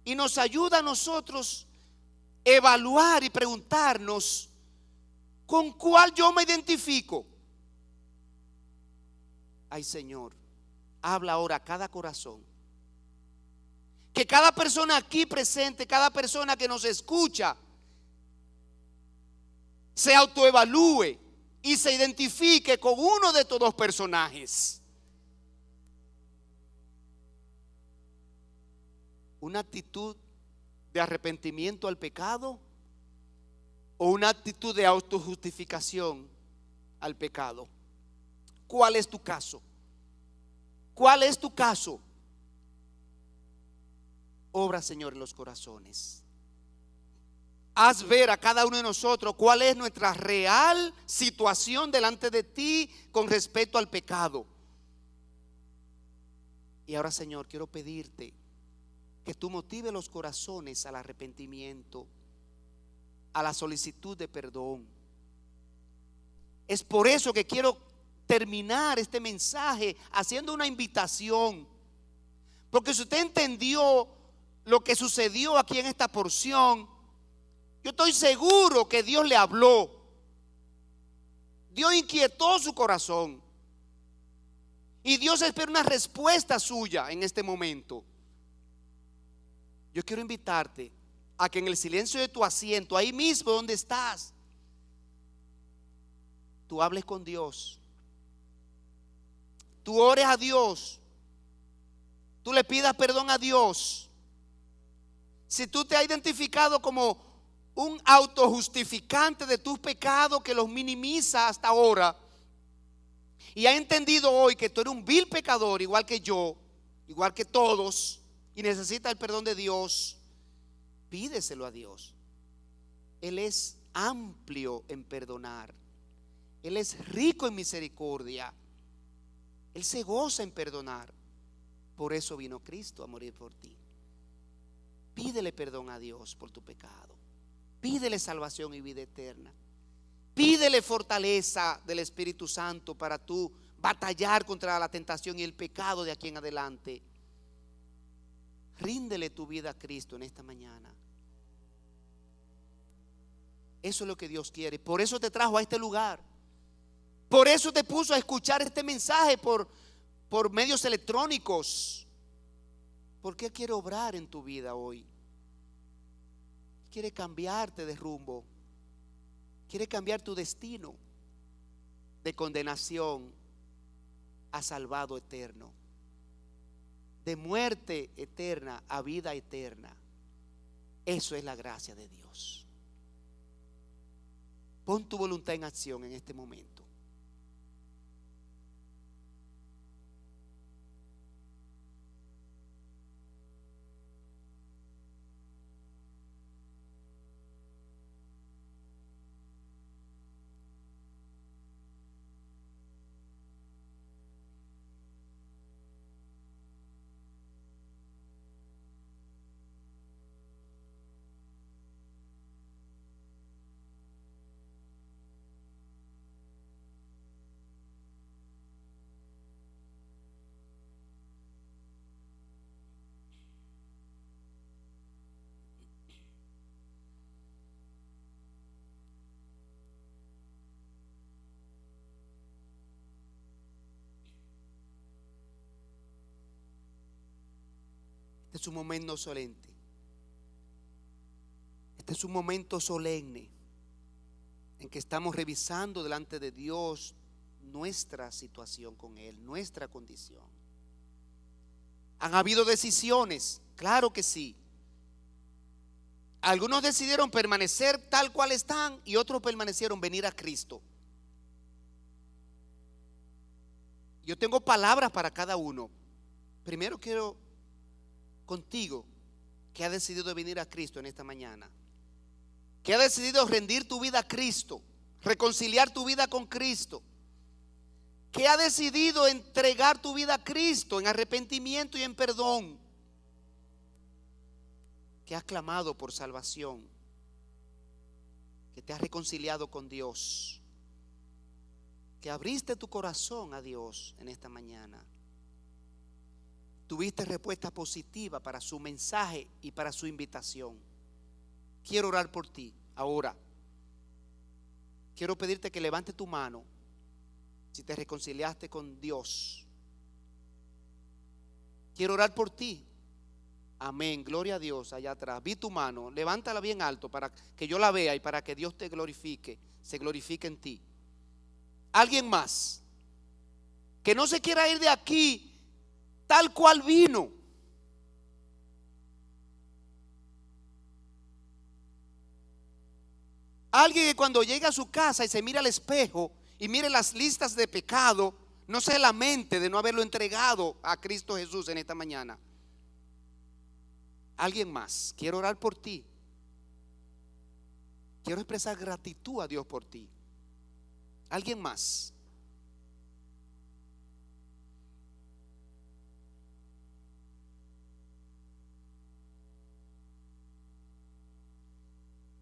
y nos ayuda a nosotros evaluar y preguntarnos con cuál yo me identifico. Ay, Señor, habla ahora a cada corazón. Que cada persona aquí presente, cada persona que nos escucha, se autoevalúe y se identifique con uno de estos dos personajes. ¿Una actitud de arrepentimiento al pecado o una actitud de autojustificación al pecado? ¿Cuál es tu caso? ¿Cuál es tu caso? Obra, Señor, en los corazones. Haz ver a cada uno de nosotros cuál es nuestra real situación delante de ti con respecto al pecado. Y ahora, Señor, quiero pedirte que tú motives los corazones al arrepentimiento, a la solicitud de perdón. Es por eso que quiero terminar este mensaje haciendo una invitación. Porque si usted entendió lo que sucedió aquí en esta porción, yo estoy seguro que Dios le habló. Dios inquietó su corazón. Y Dios espera una respuesta suya en este momento. Yo quiero invitarte a que en el silencio de tu asiento, ahí mismo donde estás, tú hables con Dios. Tú ores a Dios. Tú le pidas perdón a Dios. Si tú te has identificado como un autojustificante de tus pecados que los minimiza hasta ahora, y has entendido hoy que tú eres un vil pecador, igual que yo, igual que todos, y necesitas el perdón de Dios, pídeselo a Dios. Él es amplio en perdonar. Él es rico en misericordia. Él se goza en perdonar. Por eso vino Cristo a morir por ti. Pídele perdón a Dios por tu pecado. Pídele salvación y vida eterna. Pídele fortaleza del Espíritu Santo para tú batallar contra la tentación y el pecado de aquí en adelante. Ríndele tu vida a Cristo en esta mañana. Eso es lo que Dios quiere. Por eso te trajo a este lugar. Por eso te puso a escuchar este mensaje por medios electrónicos. Porque quiere obrar en tu vida hoy. Quiere cambiarte de rumbo. Quiere cambiar tu destino de condenación a salvado eterno, de muerte eterna a vida eterna. Eso es la gracia de Dios. Pon tu voluntad en acción en este momento. Este es un momento solemne. Este es un momento solemne en que estamos revisando delante de Dios nuestra situación con Él, nuestra condición. ¿Han habido decisiones? Claro que sí. Algunos decidieron permanecer tal cual están y otros permanecieron venir a Cristo. Yo tengo palabras para cada uno. Primero quiero contigo que ha decidido venir a Cristo en esta mañana, que ha decidido rendir tu vida a Cristo, reconciliar tu vida con Cristo, que ha decidido entregar tu vida a Cristo en arrepentimiento y en perdón, que has clamado por salvación, que te has reconciliado con Dios, que abriste tu corazón a Dios en esta mañana. Tuviste respuesta positiva para su mensaje y para su invitación. Quiero orar por ti ahora. Quiero pedirte que levante tu mano si te reconciliaste con Dios. Quiero orar por ti. Amén, gloria a Dios allá atrás. Vi tu mano, levántala bien alto para que yo la vea y para que Dios te glorifique, se glorifique en ti. Alguien más que no se quiera ir de aquí tal cual vino, Alguien que cuando llega a su casa y se mira al espejo y mire las listas de pecado, no se lamente de no haberlo entregado a Cristo Jesús en esta mañana. Alguien más, quiero orar por ti. Quiero expresar gratitud a Dios por ti. Alguien más.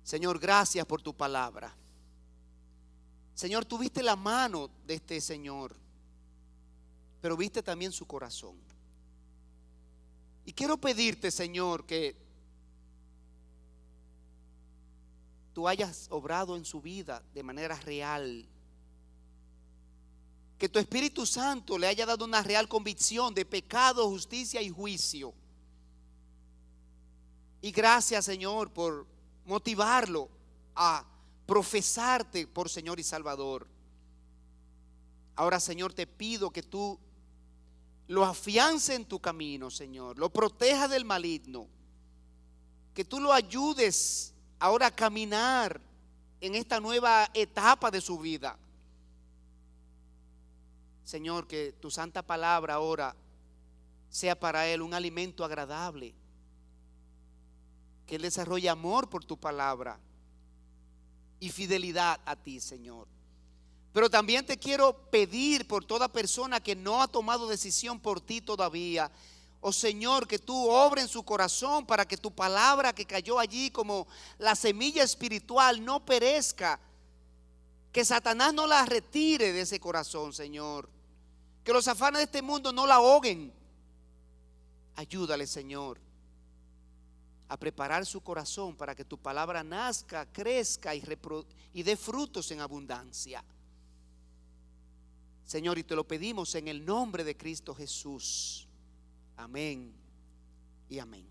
Señor, gracias por tu palabra. Señor, tú viste la mano de este Señor, pero viste también su corazón. Y quiero pedirte, Señor, que tú hayas obrado en su vida de manera real. Que tu Espíritu Santo le haya dado una real convicción de pecado, justicia y juicio. Y gracias, Señor, por motivarlo a profesarte por Señor y Salvador. Ahora, Señor, te pido que tú lo afiances en tu camino, Señor, lo protejas del maligno, que tú lo ayudes ahora a caminar en esta nueva etapa de su vida. Señor, que tu santa palabra ahora sea para él un alimento agradable, que él desarrolle amor por tu palabra y fidelidad a ti, Señor. Pero también te quiero pedir por toda persona que no ha tomado decisión por ti todavía. Oh Señor, que tú obres en su corazón para que tu palabra que cayó allí como la semilla espiritual no perezca. Que Satanás no la retire de ese corazón, Señor. Que los afanes de este mundo no la ahoguen. Ayúdale, Señor, a preparar su corazón para que tu palabra nazca, crezca y dé frutos en abundancia. Señor, y te lo pedimos en el nombre de Cristo Jesús. Amén y amén.